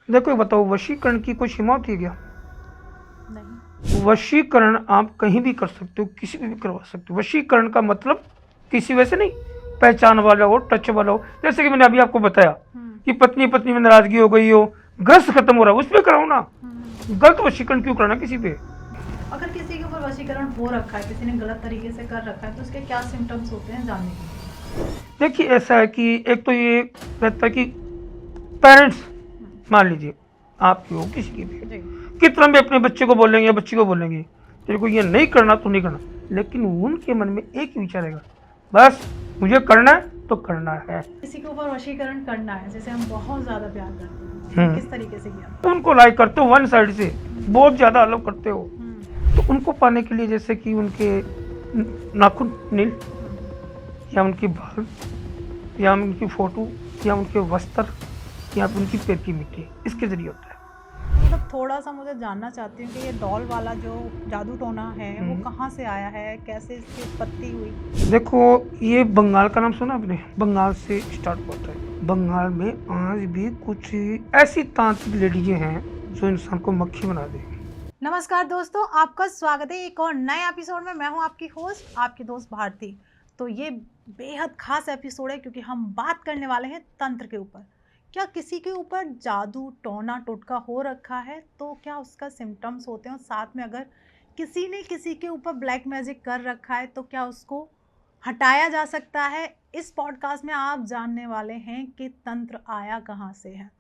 देखो ये बताओ, वशीकरण की कोई सीमा होती है क्या? नहीं। वशीकरण आप कहीं भी कर सकते हो, किसी भी करवा सकते हो। वशीकरण का मतलब किसी वैसे नहीं, पहचान वाला हो, टच वाला हो। जैसे कि मैंने अभी आपको बताया कि पत्नी पत्नी में नाराजगी हो गई हो, ग्रस्त खत्म हो रहा है, उस पर कराओ ना। गलत वशीकरण क्यों कराना किसी पे? अगर किसी के ऊपर वशीकरण हो रखा है, किसी ने गलत तरीके से कर रखा है, तो उसके क्या सिम्टम्स होते हैं जानने के लिए। देखिए ऐसा है कि एक तो ये रहता है कि पेरेंट्स, मान लीजिए आपकी हो किसी की भी, जी। कितना भी अपने बच्चे को बोलेंगे या बच्ची को बोलेंगे तेरे को ये नहीं करना तो नहीं करना, लेकिन उनके मन में एक ही विचार रहेगा, बस मुझे करना है तो करना है। किसी के ऊपर वशीकरण करना है, जैसे हम बहुत ज्यादा प्यार करते हैं, किस तरीके से किया? तो उनको लाइक करते हो वन साइड से, बहुत ज्यादा अलग करते हो, तो उनको पाने के लिए जैसे कि उनके नाखून नील, या उनकी बाल, या उनकी फोटो, या उनके वस्त्र, या उनकी पैर की मिट्टी, इसके जरिए होता है। मतलब थोड़ा सा मुझे जानना चाहती हूँ कि ये डॉल वाला जो जादू टोना है वो कहाँ से आया है, कैसे इसकी उत्पत्ति हुई? देखो ये बंगाल का नाम सुना आपने? बंगाल से स्टार्ट होता है। बंगाल में आज भी कुछ ऐसी तांत्रिक लेडीजें हैं जो इंसान को मक्खी बना देंगी। नमस्कार दोस्तों, आपका स्वागत है एक और नए एपिसोड में। मैं हूं आपकी होस्ट, आपकी दोस्त भारती। तो ये बेहद खास एपिसोड है क्योंकि हम बात करने वाले हैं तंत्र के ऊपर। क्या किसी के ऊपर जादू टोना टोटका हो रखा है तो क्या उसका सिम्टम्स होते हैं, और साथ में अगर किसी ने किसी के ऊपर ब्लैक मैजिक कर रखा है तो क्या उसको हटाया जा सकता है? इस पॉडकास्ट में आप जानने वाले हैं कि तंत्र आया कहाँ से है।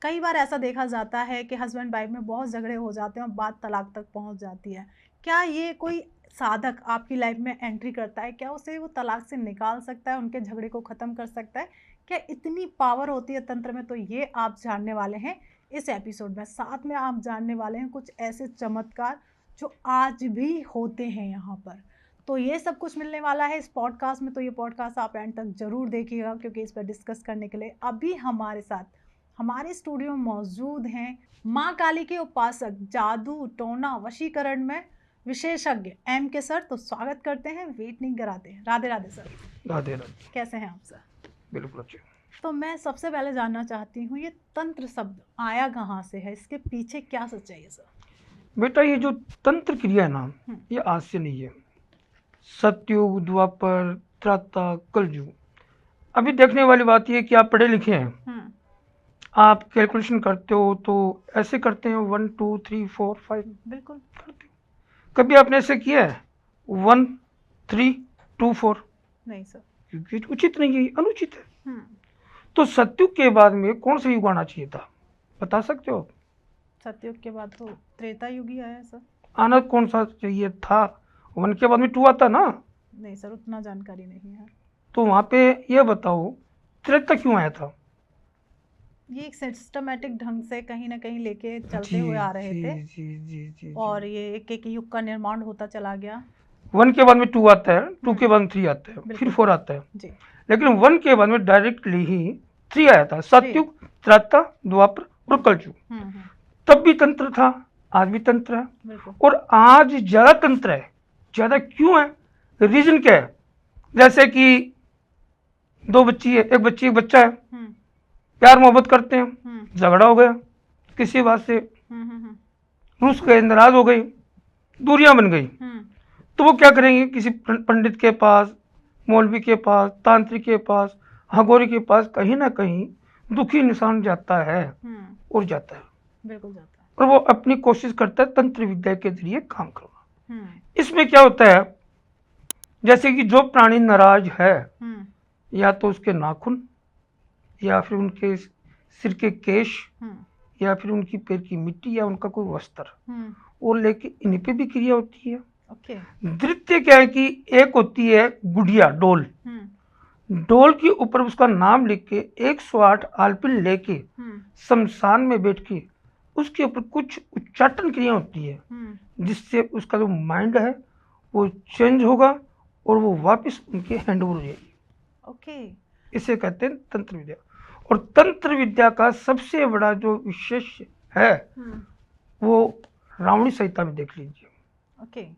कई बार ऐसा देखा जाता है कि हस्बैंड वाइफ में बहुत झगड़े हो जाते हैं और बात तलाक तक पहुंच जाती है। क्या ये कोई साधक आपकी लाइफ में एंट्री करता है, क्या उसे वो तलाक से निकाल सकता है, उनके झगड़े को ख़त्म कर सकता है? क्या इतनी पावर होती है तंत्र में? तो ये आप जानने वाले हैं इस एपिसोड में। साथ में आप जानने वाले हैं कुछ ऐसे चमत्कार जो आज भी होते हैं यहाँ पर। तो ये सब कुछ मिलने वाला है इस पॉडकास्ट में। तो ये पॉडकास्ट आप एंड तक ज़रूर देखिएगा क्योंकि इस पर डिस्कस करने के लिए अभी हमारे साथ हमारे स्टूडियो में मौजूद हैं माँ काली के उपासक, जादू टोना वशीकरण में विशेषज्ञ एम के सर। तो स्वागत करते हैं, वेट नहीं कराते हैं। राधे राधे सर। राधे राधे। कैसे हैं आप सर? बिल्कुल अच्छे। तो मैं सबसे पहले जानना चाहती हूँ ये तंत्र शब्द आया कहाँ से है, इसके पीछे क्या सच्चाई है सर? बेटा ये जो तंत्र क्रिया है ना, ये आज से नहीं है। सतयुग, द्वापर, त्रेता, कलयुग। अभी देखने वाली बात ये कि आप पढ़े लिखे हैं, आप कैलकुलेशन करते हो तो ऐसे करते हैं 1 2 3 4 5, बिल्कुल करते हो। कभी आपने ऐसे किया है 1 3 2 4? नहीं सर। क्योंकि उचित नहीं है, अनुचित है। तो सतयुग के बाद में कौन सा युग आना चाहिए था, बता सकते हो? सतयुग के बाद तो त्रेता युग ही आया सर। आना कौन सा चाहिए था? 1 के बाद में 2 आता ना। नहीं सर, उतना जानकारी नहीं है। तो वहाँ पे ये बताओ त्रेता क्यों आया था? ये एक सिस्टमेटिक ढंग से कहीं ना कहीं लेके चलते जी हुए आ रहे जी थे जी जी जी और ये एक एक युग का निर्माण होता चला गया। 1 के बाद में 2 आता है, 2 के बाद में 3 आता है, फिर 4 आता है जी। लेकिन 1 के बाद में डायरेक्टली ही 3 आया था। सतयुग, त्रेता, द्वापर और कलयुग। तब भी तंत्र था, आज भी तंत्र है, और आज ज्यादा तंत्र है। ज्यादा क्यों है, रीजन क्या है? जैसे कि 2 बच्ची है, एक बच्ची एक बच्चा है, प्यार मोहब्बत करते हैं, झगड़ा हो गया किसी बात से, रूस गए, नाराज हो गई, दूरियां बन गई, तो वो क्या करेंगे? किसी पंडित के पास, मौलवी के पास, तांत्रिक के पास, हगोरी के पास, कहीं ना कहीं दुखी इंसान जाता है और जाता है। बिल्कुल जाता है। और वो अपनी कोशिश करता है तंत्र विद्या के जरिए काम करना। इसमें क्या होता है, जैसे कि जो प्राणी नाराज है, या तो उसके नाखून, या फिर उनके सिर के केश, या फिर उनकी पैर की मिट्टी, या उनका कोई वस्त्र, और लेके इन पे भी क्रिया होती है। द्वितीय क्या है कि एक होती है गुड़िया, डोल। डोल के ऊपर उसका नाम लिख के 108 आलपिन लेके शमशान में बैठ के उसके ऊपर कुछ उच्चाटन क्रिया होती है, जिससे उसका जो माइंड है वो चेंज होगा और वो वापस उनके हैंड ओवर हो जाएगी। इसे कहते हैं तंत्र विद्या। और तंत्र विद्या का सबसे बड़ा जो विशेष है वो रावणी संहिता में देख लीजिए।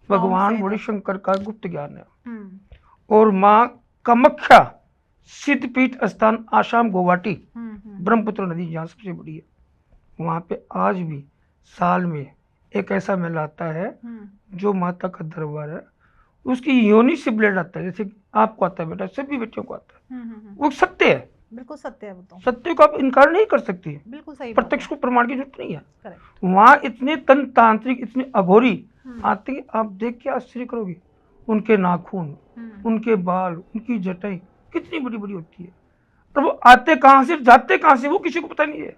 भगवान बड़ी शंकर का गुप्त ज्ञान है, और माँ कामाख्या सिद्धपीठ स्थान आसाम गुवाहाटी, ब्रह्मपुत्र नदी जहाँ सबसे बड़ी है, वहाँ पे आज भी साल में एक ऐसा मेला आता है जो माता का दरबार है, उसकी योनि से ब्लेड आता है, जैसे आपको आता है बेटा, सभी बच्चों को आता है, वो सत्य है, बिल्कुल सत्य है, वो तो सत्य को आप इनकार नहीं कर सकती है, बिल्कुल सही प्रत्यक्ष को प्रमाण की जरूरत नहीं है। करेक्ट। वहाँ इतने तंत्र तांत्रिक, इतने अघोरी आते हैं, आप देख के आश्चर्य करोगे, उनके नाखून, उनके बाल, उनकी जटाई कितनी बड़ी बड़ी होती है, और वो आते कहाँ से जाते कहाँ से वो किसी को पता नहीं है।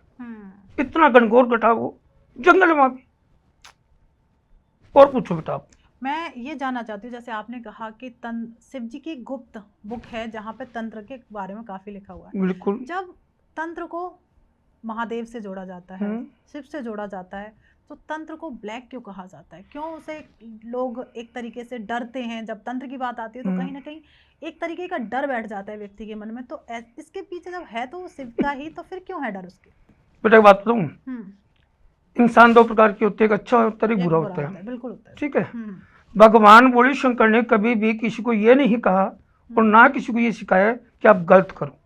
इतना घनघोर गठा वो जंगल है वहाँ पे। और पूछो बेटा आप। मैं ये जानना चाहती हूँ, जैसे आपने कहा कि शिव जी की गुप्त बुक है जहाँ पे तंत्र के बारे में काफी लिखा हुआ है। बिल्कुल। जब तंत्र को महादेव से जोड़ा जाता है, शिव से जोड़ा जाता है, तो तंत्र को ब्लैक क्यों कहा जाता है? क्यों उसे लोग एक तरीके से डरते हैं? जब तंत्र की बात आती है तो कहीं ना कहीं एक तरीके का डर बैठ जाता है व्यक्ति के मन में, तो इसके पीछे जब है तो शिव का ही, तो फिर क्यों है डर उसके? बेटा एक बात बताऊं, इंसान दो प्रकार के होते हैं, एक अच्छा होता है, एक बुरा होता है। बिल्कुल होता है। ठीक है। भगवान बोले शंकर ने कभी भी किसी को ये नहीं कहा और ना किसी को ये सिखाया कि आप गलत करो,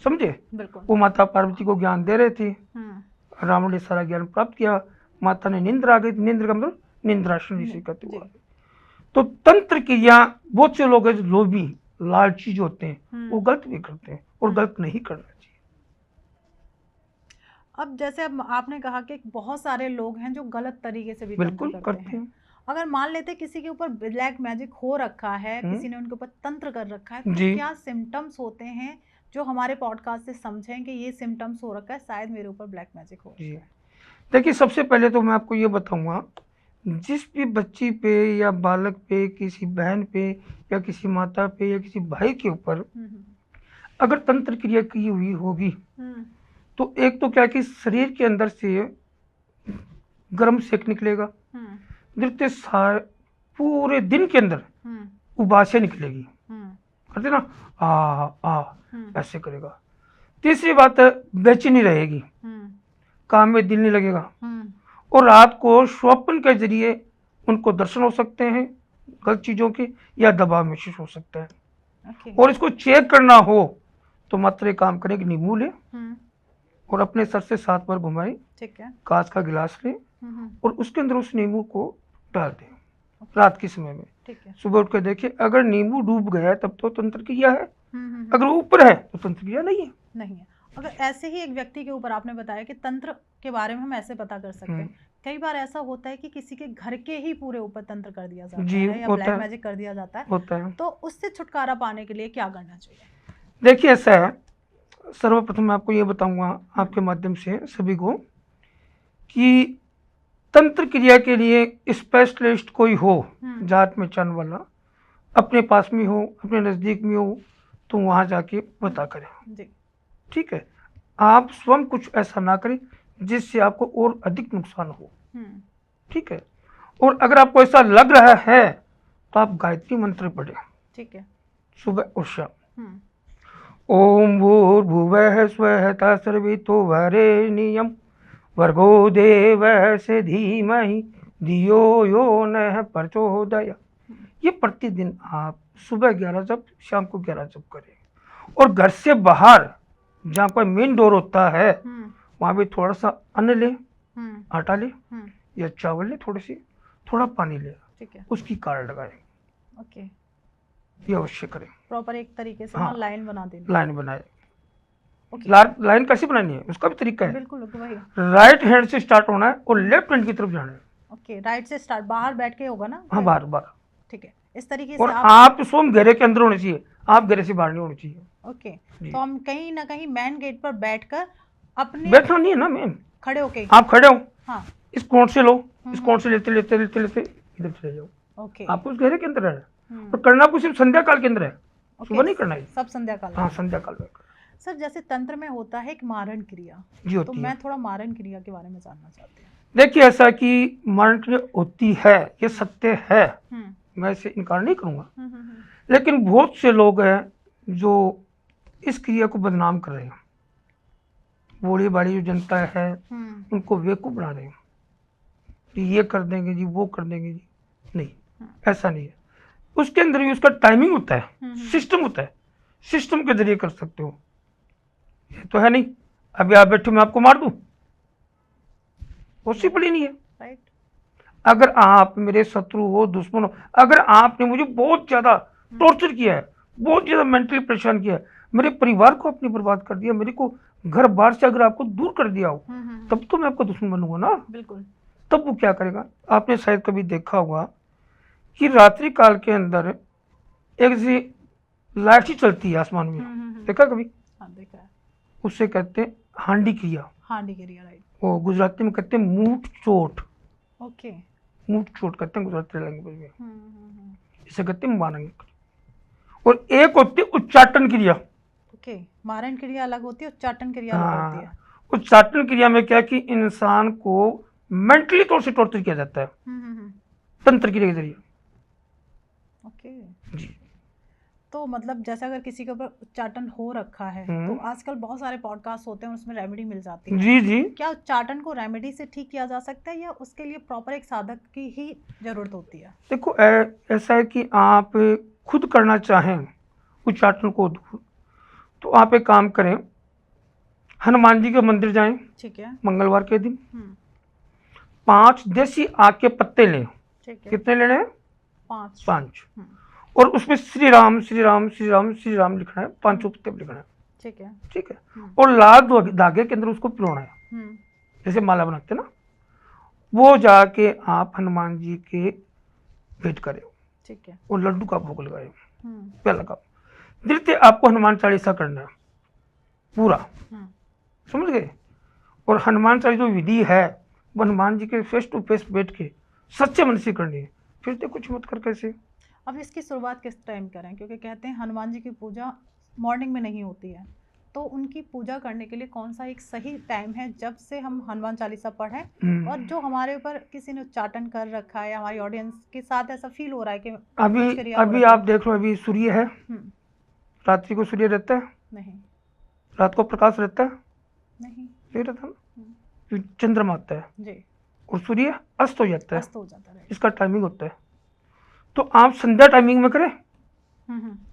समझे। वो माता पार्वती को ज्ञान दे रहे थे, रावण ने सारा ज्ञान प्राप्त किया, माता ने निंद्र आ गई, निंद्र का मतलब निंद्रासन जिसे कहते हुआ। तो तंत्र क्रिया बहुत से लोग हैं जो लोभी लालची जो होते हैं वो गलत भी करते हैं, और गलत नहीं करना चाहिए। अब जैसे अब आपने कहा कि बहुत सारे लोग हैं जो गलत तरीके से भी बिल्कुल करते हैं। अगर मान लेते किसी के ऊपर ब्लैक मैजिक हो रखा है, किसी ने उनके ऊपर तंत्र कर रखा है, तो क्या सिम्टम्स होते हैं जो हमारे पॉडकास्ट से समझें कि ये सिम्टम्स हो रखा है, शायद मेरे ऊपर ब्लैक मैजिक हो रहा है? देखिए, सबसे पहले तो मैं आपको ये बताऊंगा, जिस भी बच्ची पे या बालक पे, किसी बहन पे या किसी माता पे या किसी भाई के ऊपर अगर तंत्र क्रिया की हुई होगी, तो एक तो क्या कि शरीर के अंदर से गर्म सेक निकलेगा, द्वितीय पूरे दिन के अंदर उबासे निकलेगी, करते ना ऐसे करेगा। तीसरी बात है बेचैनी रहेगी, काम में दिल नहीं लगेगा, और रात को स्वप्न के जरिए उनको दर्शन हो सकते हैं गलत चीजों के, या दबाव महसूस हो सकता है। और इसको चेक करना हो तो मात्र एक काम करें कि नींबू ले और अपने सर से 7 बार घुमाएं, ठीक है, कांच का गिलास लें और उसके अंदर उस नींबू को डाल दें रात के समय में, ठीक है। सुबह उठ कर देखिए, अगर नींबू डूब गया है तब तो तंत्र क्रिया है, अगर ऊपर है तो तंत्र क्रिया नहीं है। अगर ऐसे ही एक व्यक्ति के ऊपर आपने बताया कि तंत्र के बारे में हम ऐसे पता कर सकते हैं, कई बार ऐसा होता है कि किसी के घर के ही पूरे ऊपर तंत्र कर दिया जाता है या ब्लैक मैजिक कर दिया जाता है, तो उससे छुटकारा पाने के लिए क्या करना चाहिए? देखिए, ऐसा है, सर्वप्रथम मैं आपको ये बताऊंगा आपके माध्यम से सभी को कि तंत्र क्रिया के लिए स्पेशलिस्ट कोई हो, जात में चन वाला, अपने पास में हो, अपने नजदीक में हो, तो वहां जाके पता करें, ठीक है। आप स्वयं कुछ ऐसा ना करें जिससे आपको और अधिक नुकसान हो, ठीक है। और अगर आपको ऐसा लग रहा है तो आप गायत्री मंत्र पढ़े, ठीक है, सुबह और शाम। ओम भूर्भुवः स्वः तत्सवितो वरेण्यं भर्गो देवस्य धीमहि धियो यो नः प्रचोदयात्। ये प्रतिदिन आप सुबह 11 जप, शाम को 11 जप करें। और घर से बाहर जहाँ पर मेन डोर होता है वहाँ भी थोड़ा सा अन्न ले, आटा ले या चावल ले, थोड़ा पानी ले, ठीक है, उसकी कार लगाए, ओके, ये अवश्य करें। प्रॉपर एक तरीके से लाइन बना देनी, लाइन बनाए। लाइन कैसे बनानी है उसका भी तरीका है, बिल्कुल वही। राइट हैंड से स्टार्ट होना है और लेफ्ट हैंड की तरफ जाना है, ओके। राइट से स्टार्ट, बाहर बैठ के होगा ना? हाँ, बाहर, ठीक है, इस तरीके से। और आप स्वयं घेरे के अंदर होने चाहिए, आप घेरे से बाहर नहीं होने चाहिए, ओके। तो हम कहीं ना कहीं मेन गेट पर बैठकर अपने, बैठना नहीं है ना मैम, खड़े होके, आप खड़े हो, हाँ, इस कोण से लो, इस कोण से लेते लेते लेते लेते इधर चले जाओ, ओके। आप उस घेरे के अंदर है, और करना आपको सिर्फ संध्या काल के अंदर है, सुबह नहीं करना है, सब संध्या काल। हाँ, संध्या काल में। सर, जैसे तंत्र में होता है एक मारण क्रिया, तो मैं थोड़ा मारण क्रिया के बारे में जानना चाहती हूँ। देखिए, ऐसा कि मारण क्रिया होती है, ये सत्य है, मैं इसे इनकार नहीं करूंगा, लेकिन बहुत से लोग हैं जो इस क्रिया को बदनाम कर रहे हैं, बूढ़ी बाड़ी जो जनता है उनको बेवकूफ बना रहे हैं कि ये कर देंगे जी, वो कर देंगे जी। नहीं, ऐसा नहीं है। उसके अंदर भी उसका टाइमिंग होता है, सिस्टम होता है सिस्टम के जरिए कर सकते हो। ये तो है नहीं अभी आप बैठे मैं आपको मार दूं, पॉसिबल ही नहीं है। राइट। अगर आप मेरे शत्रु हो, दुश्मन हो, अगर आपने मुझे बहुत ज्यादा टॉर्चर किया है, बहुत ज्यादा मेंटली परेशान किया है, मेरे परिवार को अपनी बर्बाद कर दिया, मेरे को घर बार से अगर आपको दूर कर दिया हो, तब तो मैं आपका दुश्मन बनूंगा ना। बिल्कुल। तब वो क्या करेगा? आपने शायद कभी देखा होगा कि रात्रि काल के अंदर एक सी लाइट सी चलती है आसमान में, देखा कभी? हाँ देखा है। उससे कहते हैं हांडी क्रिया। हांडी क्रिया, राइट। वो गुजराती में कहते हैं मूठ चोट। ओके। मूठ चोट कहते हैं गुजराती लैंग्वेज में। इसे कहते हैं मारंग। और एक होती है उच्चाटन क्रिया। ओके, मारण क्रिया अलग होती है, उच्चाटन क्रिया अलग होती है। उच्चाटन क्रिया में क्या कि इंसान को मेंटली तौर से टॉर्चर किया जाता है तंत्र क्रिया के जरिए। ओके जी। तो मतलब जैसे अगर किसी के ऊपर उच्चाटन हो रखा है तो आजकल बहुत सारे पॉडकास्ट होते हैं, उसमें रेमेडी मिल जाती है। जी जी। क्या उच्चाटन को रेमेडी से ठीक किया जा सकता है या उसके लिए प्रॉपर एक साधक की ही जरूरत होती है? देखो ऐसा है कि आप खुद करना चाहें उच्चाटन को दूर, तो आप एक काम करें, हनुमान जी के मंदिर जाएं। ठीक है। मंगलवार के दिन 5 देसी आग के पत्ते लें। ठीक है। कितने लेने हैं? 5। और उसमें श्री राम श्री राम श्री राम श्री राम लिखना है, 5 पत्ते लिखना है। ठीक है। ठीक है। और लाल धागे के अंदर उसको पिरोना है, जैसे माला बनाते ना, वो जाके आप हनुमान जी के भेंट करें। ठीक है। और लड्डू का भोग लगाए, पहला काम। द्वितीय आपको हनुमान चालीसा करना है पूरा, समझ गए? और हनुमान चालीसा जो विधि है वो हनुमान जी के फेस टू फेस बैठ के सच्चे मन से करनी है। फिर देखो चमत्कार कैसे। अब इसकी शुरुआत किस टाइम करें, क्योंकि कहते हैं हनुमान जी की पूजा मॉर्निंग में नहीं होती है, तो उनकी पूजा करने के लिए कौन सा एक सही टाइम है जब से हम हनुमान चालीसा पढ़ें? और जो हमारे ऊपर किसी ने उच्चाटन कर रखा है, हमारी ऑडियंस के साथ ऐसा फील हो रहा है कि अभी आप देख लो, अभी सूर्य है, रात्रि को सूर्य रहता है नहीं, रात को प्रकाश रहता है नहीं रहता ना, चंद्रमा आता है जी, और सूर्य अस्त हो जाता है, अस्त हो जाता है। इसका टाइमिंग होता है। तो आप संध्या टाइमिंग में करें।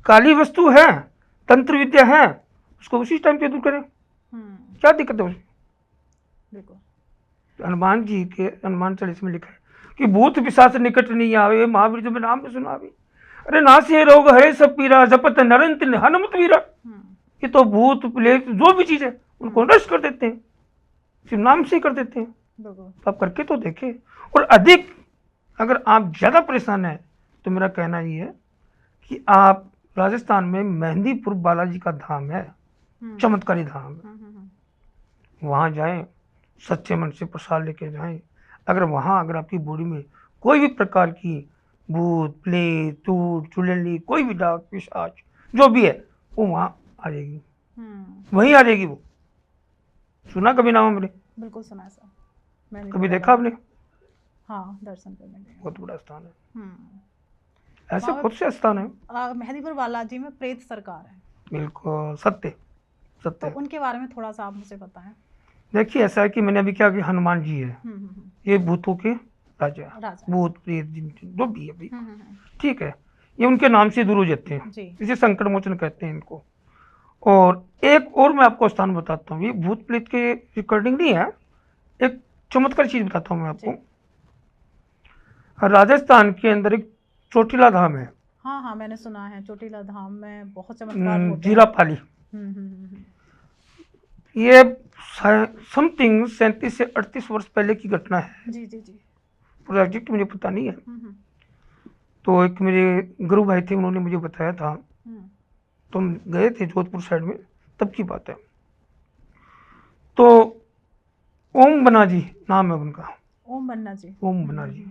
काली वस्तु है, तंत्र विद्या है, उसको उसी टाइम पे दूर करें, क्या दिक्कत है उसे? बिल्कुल। हनुमान जी के हनुमान चालीसा में लिखा है कि भूत पिशाच निकट नहीं आवे, महावीर जो में नाम में सुना भी, अरे नासे रोग हरे सब पीरा, जपत नरंत हनुमत वीरा। ये तो भूत प्रेत जो भी चीज है उनको नष्ट कर देते हैं, सिर्फ नाम से ही कर देते हैं। तो आप करके तो देखें। और अधिक अगर आप ज्यादा परेशान हैं तो मेरा कहना ये है कि आप राजस्थान में मेहंदीपुर बालाजी का धाम है, चमत्कारी धाम है, वहाँ जाएं, सच्चे मन से प्रसाद लेके जाएं। अगर वहाँ अगर आपकी बॉडी में कोई भी प्रकार की भूत प्रेत चूट चुड़ैली कोई भी डाक पिशाच जो भी है वो वहाँ आ जाएगी, वहीं आ जाएगी। वो सुना कभी नाम हमने? बिल्कुल सुना है सर, मैंने कभी देखा आपने? हाँ, दर्शन करने गए। बहुत बड़ा स्थान है, ऐसे बहुत से स्थान है। मेहंदीपुर बालाजी में प्रेत सरकार है। बिल्कुल सत्य सत्य। तो उनके बारे में थोड़ा सा आप मुझे बताएं। देखिए ऐसा है कि मैंने अभी क्या कि हनुमान जी है, ये भूतों के राजा, भूत प्रेत जो भी है भाई, ठीक है, ये उनके नाम से दूर हो जाते हैं, इसे संकट मोचन कहते हैं इनको। और एक और मैं आपको स्थान बताता हूँ, ये भूत प्रेत के रिकॉर्डिंग नहीं है, एक चमत्कार चीज बताता हूँ मैं आपको। राजस्थान के अंदर एक चोटीला धाम है। हाँ हाँ, मैंने सुना है चोटीला धाम में बहुत चमत्कार होते हैं। जीरापाली। ये समथिंग 37 से 38 वर्ष पहले की घटना है। जी जी जी। पूरा एग्जैक्ट मुझे पता नहीं है। तो एक मेरे गुरु भाई थे, उन्होंने मुझे बताया था, तो हम गए थे जोधपुर साइड में, तब की बात है। तो ओम बन्ना जी नाम है उनका, ओम बन्ना जी। ओम बन्ना जी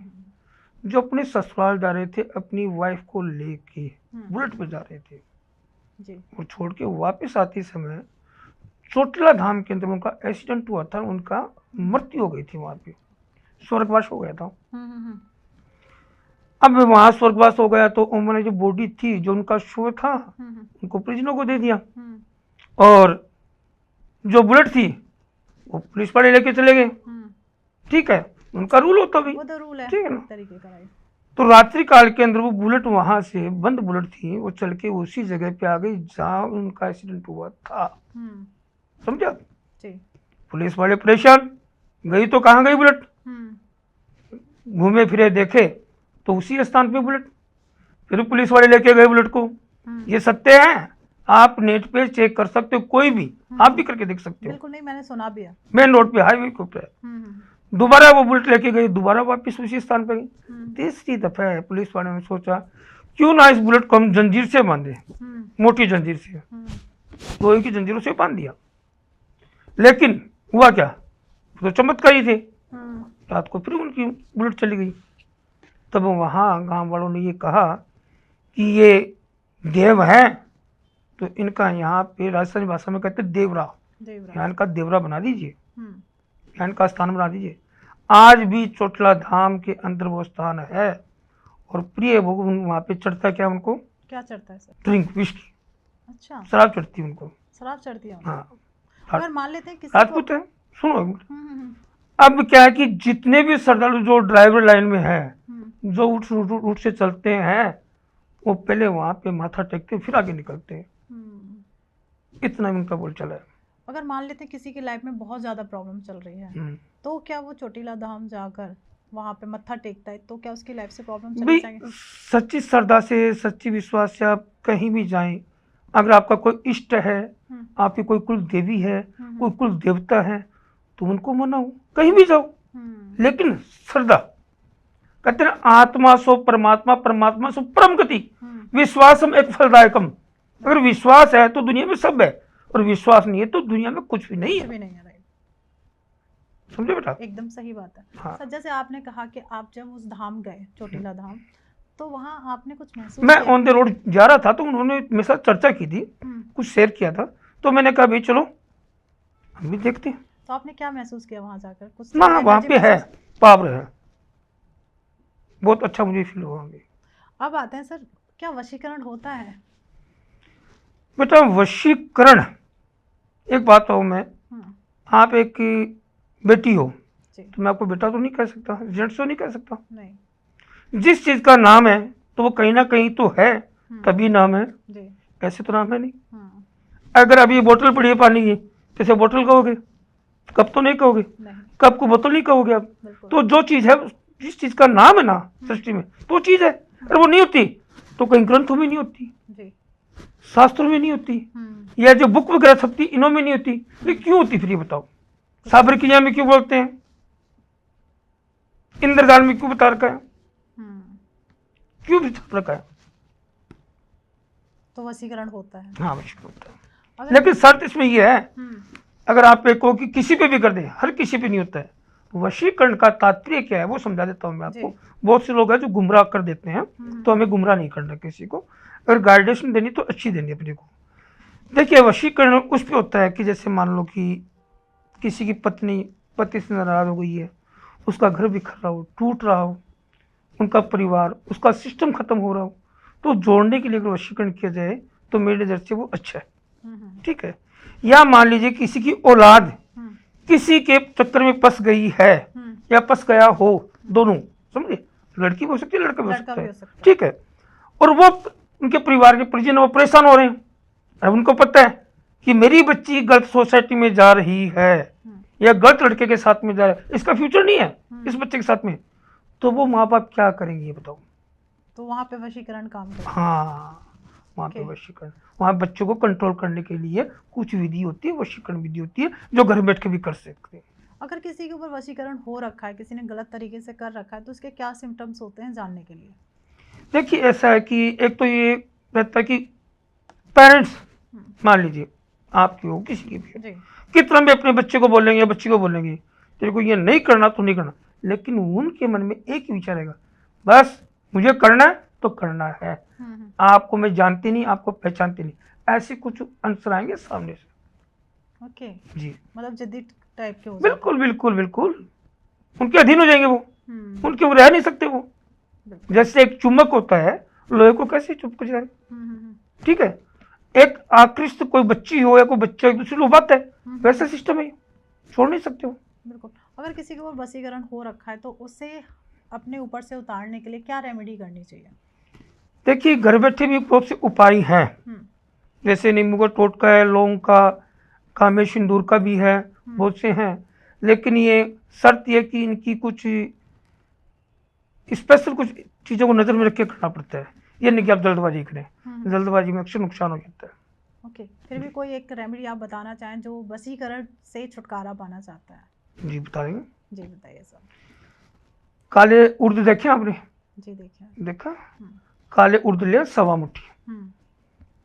जो अपने ससुराल जा रहे थे, अपनी वाइफ को लेके बुलेट पे जा रहे थे जी। और छोड़ के वापस आते समय चोटिला धाम के अंदर उनका एक्सीडेंट हुआ था, उनका मृत्यु हो गई थी, वहां पे स्वर्गवास हो गया था। अब वहां स्वर्गवास हो गया तो उन्होंने जो बॉडी थी, जो उनका शव था, उनको परिजनों को दे दिया, और जो बुलेट थी वो पुलिस वाले लेके चले गए। ठीक है, उनका रूल होता भी, वो तो रूल है, ठीक है ना। तरीके का। तो रात्रि काल के अंदर वो बुलेट वहां से, बंद बुलेट थी, वो चल के उसी जगह पे आ गई जहां उनका एक्सीडेंट हुआ था। समझा? जी। पुलिस वाले परेशान, गई तो कहाँ गई बुलेट? घूमे फिरे देखे तो उसी स्थान पे बुलेट। फिर पुलिस वाले लेके गए बुलेट को। ये सत्य है, आप नेट पे चेक कर सकते हो, कोई भी, आप भी करके देख सकते हो। बिल्कुल नहीं, मैंने सुना भी है। मेन रोड पे, हाईवे के ऊपर। दोबारा वो बुलेट लेके गई, दोबारा वापस उसी स्थान पे गई। तीसरी दफा है पुलिस वाले ने सोचा क्यों ना इस बुलेट को हम जंजीर से बांधे, मोटी जंजीर से, लोहे की जंजीरों से बांध दिया। लेकिन हुआ क्या, तो चमत्कारी थे, रात को फिर उनकी बुलेट चली गई। तब वहाँ गांव वालों ने ये कहा कि ये देव हैं, तो इनका यहाँ पे राजस्थानी भाषा में कहते देवरा, यहाँ इनका देवरा बना दीजिए, यहाँ इनका स्थान बना दीजिए। आज भी चोटिला धाम के अंदर वो स्थान है और प्रिय भोग वहाँ पे चढ़ता क्या उनको? क्या चढ़ता है सर? Drink, whisky. अच्छा, शराब चढ़ती है उनको। शराब चढ़ती है? हाँ, अगर मान लेते हैं किसी राजपूत है, सुनो। अब क्या है कि जितने भी श्रद्धालु जो ड्राइवर लाइन में है, जो रूट से चलते हैं, वो पहले वहां पे माथा टेकते फिर आगे निकलते हैं। इतना भी उनका बोल चला है। अगर मान लेते हैं किसी की लाइफ में बहुत ज्यादा प्रॉब्लम चल रही है, तो क्या वो चोटिला धाम जाकर वहां पे मत्था टेकता है तो क्या उसकी लाइफ से प्रॉब्लम चली जाएंगे? सच्ची श्रद्धा से, सच्ची विश्वास से आप कहीं भी जाएं, अगर आपका कोई इष्ट है, आपकी कोई कुल देवी है, कोई कुल देवता है, तो उनको मनाओ, कहीं भी जाओ, लेकिन श्रद्धा। कहते हैं आत्मा सो परमात्मा, परमात्मा सो परम गति, विश्वासम एक फलदायकम। अगर विश्वास है तो दुनिया में सब है, और विश्वास नहीं है तो दुनिया में कुछ भी नहीं है। समझे बेटा? एकदम सही बात है। हाँ। सर जैसे आपने कहा कि आप जब उस धाम गए, चोटिला धाम, तो वहाँ आपने कुछ महसूस मैं ऑन द रोड जा रहा था तो उन्होंने मेरे साथ चर्चा की थी, कुछ शेयर किया था, तो मैंने कहा भाई चलो हम भी देखते हैं। तो आपने क्या महसूस किया वहाँ जाकर? कुछ ना, वहाँ पे है, पावर है, बहुत अच्छा मुझे फील हुआ। अब आते हैं सर, क्या वशीकरण होता है? बेटा वशीकरण, एक बात कहूँ मैं, आप एक बेटी हो तो मैं आपको बेटा तो नहीं कह सकता, जेंट्स तो नहीं कह सकता, नहीं। जिस चीज का नाम है तो वो कहीं ना कहीं तो है, तभी नाम है, ऐसे तो नाम है नहीं। अगर अभी बोतल पड़ी है पानी की, तो इसे बोतल कहोगे, कब तो नहीं कहोगे, कब को बोतल नहीं कहोगे आप। तो जो चीज है, जिस चीज का नाम है ना सृष्टि में, तो चीज है। अगर वो नहीं होती तो कहीं ग्रंथों में नहीं होती, शास्त्रों में नहीं होती, या जो बुक वगैरह छपती इनों में नहीं होती। लेकिन क्यों होती फिर ये बताओ? साबर की में क्यों बोलते हैं, इंद्रजाल में क्यों बता रखा है, क्यों बता रखा है? तो वशीकरण होता है। हाँ, वशीकरण होता है, लेकिन शर्त इसमें यह है, अगर आप एक को कि किसी पे भी कर दे, हर किसी पे नहीं होता है। वशीकरण का तात्पर्य क्या है वो समझा देता हूँ मैं आपको। बहुत से लोग हैं जो गुमराह कर देते हैं, तो हमें गुमराह नहीं करना किसी को, अगर गाइडेंस देनी तो अच्छी देनी अपने को। देखिए वशीकरण उस पे होता है कि जैसे मान लो कि किसी की पत्नी पति से नाराज हो गई है, उसका घर बिखर रहा हो, टूट रहा हो, उनका परिवार, उसका सिस्टम खत्म हो रहा हो, तो जोड़ने के लिए अगर वशीकरण किया जाए तो मेरे नजर से वो अच्छा है, ठीक है। या मान लीजिए किसी की औलाद किसी के चक्कर में फंस गई है या फंस गया हो, दोनों, समझे, लड़की हो सकती है, लड़का भी हो सकता है, ठीक है, और वो उनके परिवार के परिजन वो परेशान हो रहे हैं, अब उनको पता है कि मेरी बच्ची गलत सोसाइटी में जा रही है या गलत लड़के के साथ में जा रहा है, इसका फ्यूचर नहीं है इस बच्चे के साथ में, तो वो माँ बाप क्या करेंगे ये बताओ? तो वहाँ पे वशीकरण काम करता है। हाँ, वहाँ पे वशीकरण, वहाँ बच्चों को कंट्रोल करने के लिए कुछ विधि होती है, वशीकरण विधि होती है, जो घर बैठ के भी कर सकते हैं। अगर किसी के ऊपर वशीकरण हो रखा है, किसी ने गलत तरीके से कर रखा है, तो उसके क्या सिम्टम्स होते हैं जानने के लिए? देखिए ऐसा है कि एक तो ये रहता है कि पेरेंट्स, मान लीजिए आपकी हो, किसी की भी, कितना भी अपने बच्चे को बोलेंगे या बच्ची को बोलेंगे तेरे को ये नहीं करना तो नहीं करना, लेकिन उनके मन में एक ही विचार आएगा, बस मुझे करना है तो करना है, आपको मैं जानती नहीं, आपको पहचानती नहीं, ऐसे कुछ आंसर आएंगे सामने से। ओके जी, मतलब जिद्दी टाइप के हो, बिल्कुल बिल्कुल बिल्कुल, उनके अधीन हो जाएंगे वो, उनके वो रह नहीं सकते वो। जैसे एक चुम्बक होता है, लोहे को कैसे चुप कर जाए, ठीक है, एक आकृष्ट कोई बच्ची हो या कोई बच्चा एक दूसरे लुभाता है, वैसा सिस्टम है, छोड़ नहीं सकते हो। बिल्कुल। अगर किसी के ऊपर वशीकरण हो रखा है तो उससे अपने ऊपर से उतारने के लिए क्या रेमेडी करनी चाहिए? देखिए, घर बैठे भी बहुत से उपाय हैं, जैसे नींबू का टोटका है, लौंग का, कामे सिंदूर का भी है, बहुत से हैं। लेकिन ये शर्त ये कि इनकी कुछ स्पेशल कुछ चीज़ों को नज़र में रख के करना पड़ता है। ये नहीं कि आप जल्दबाजी करें, जल्दबाजी में अक्सर नुकसान हो जाता है। ओके, फिर भी कोई एक रेमेडी आप बताना चाहें जो वशीकरण से छुटकारा पाना चाहता है? जी बता देंगे। जी बताइए सर। काले उर्द देखे आपने? जी देखिए। देखा? काले उर्द ले 1.25 मुट्ठी,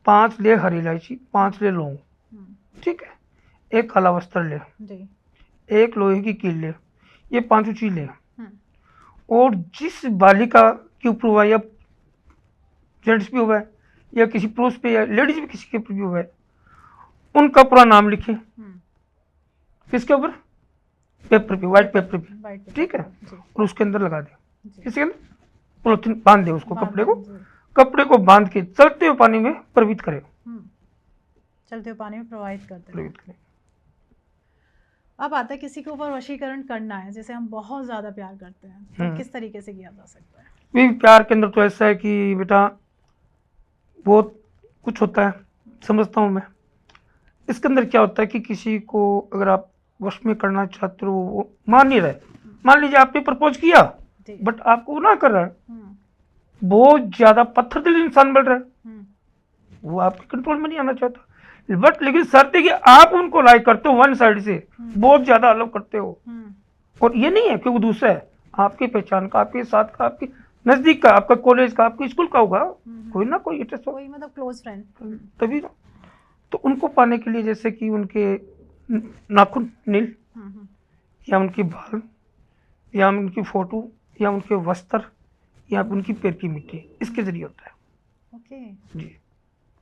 5 ले हरी इलायची, 5 ले लौंग, ठीक है, 1 काला वस्त्र ले जी, 1 लोहे की कील ले, ये 5 चीज ले। और जिस बालिका के ऊपर हुआ या जेंट्स भी हुआ है या किसी पुरुष पे या लेडीज भी किसी के ऊपर भी हुआ है, उनका पूरा नाम लिखे। किसके ऊपर? पेपर पे, व्हाइट पेपर पे, ठीक है, और उसके अंदर लगा दे। किसके अंदर? पॉलिथीन बांध दे उसको, कपड़े को बांध के चलते हुए पानी में प्रवाहित करे। चलते हुए पानी में प्रवाहित करे। अब आता है किसी के ऊपर वशीकरण करना है, जैसे हम बहुत ज्यादा प्यार करते हैं, तो किस तरीके से किया जा सकता है? भी प्यार के अंदर तो ऐसा है कि बेटा बहुत कुछ होता है, समझता हूँ मैं। इसके अंदर क्या होता है कि किसी को अगर आप वश में करना चाहते हो, वो मान नहीं रहे, मान लीजिए आपने प्रपोज किया बट आपको ना कर रहा है, बहुत ज्यादा पत्थर दिल इंसान बन रहा है, वो आपके कंट्रोल में नहीं आना चाहता, बट लेकिन शर्त है कि आप उनको लाइक करते हो वन साइड से, बहुत ज्यादा अलग करते हो। और ये नहीं है कि वो दूसरा है, आपकी पहचान का, आपके साथ का, आपके नजदीक का, आपका कॉलेज का, आपके स्कूल का होगा, कोई ना कोई इंटरेस्ट हो, कोई मतलब क्लोज फ्रेंड, तभी तो उनको पाने के लिए जैसे कि उनके नाखून नील, या उनकी बाल, या उनकी फोटो, या उनके वस्त्र, या उनकी पैर की मिट्टी, इसके जरिए होता है। ओके जी।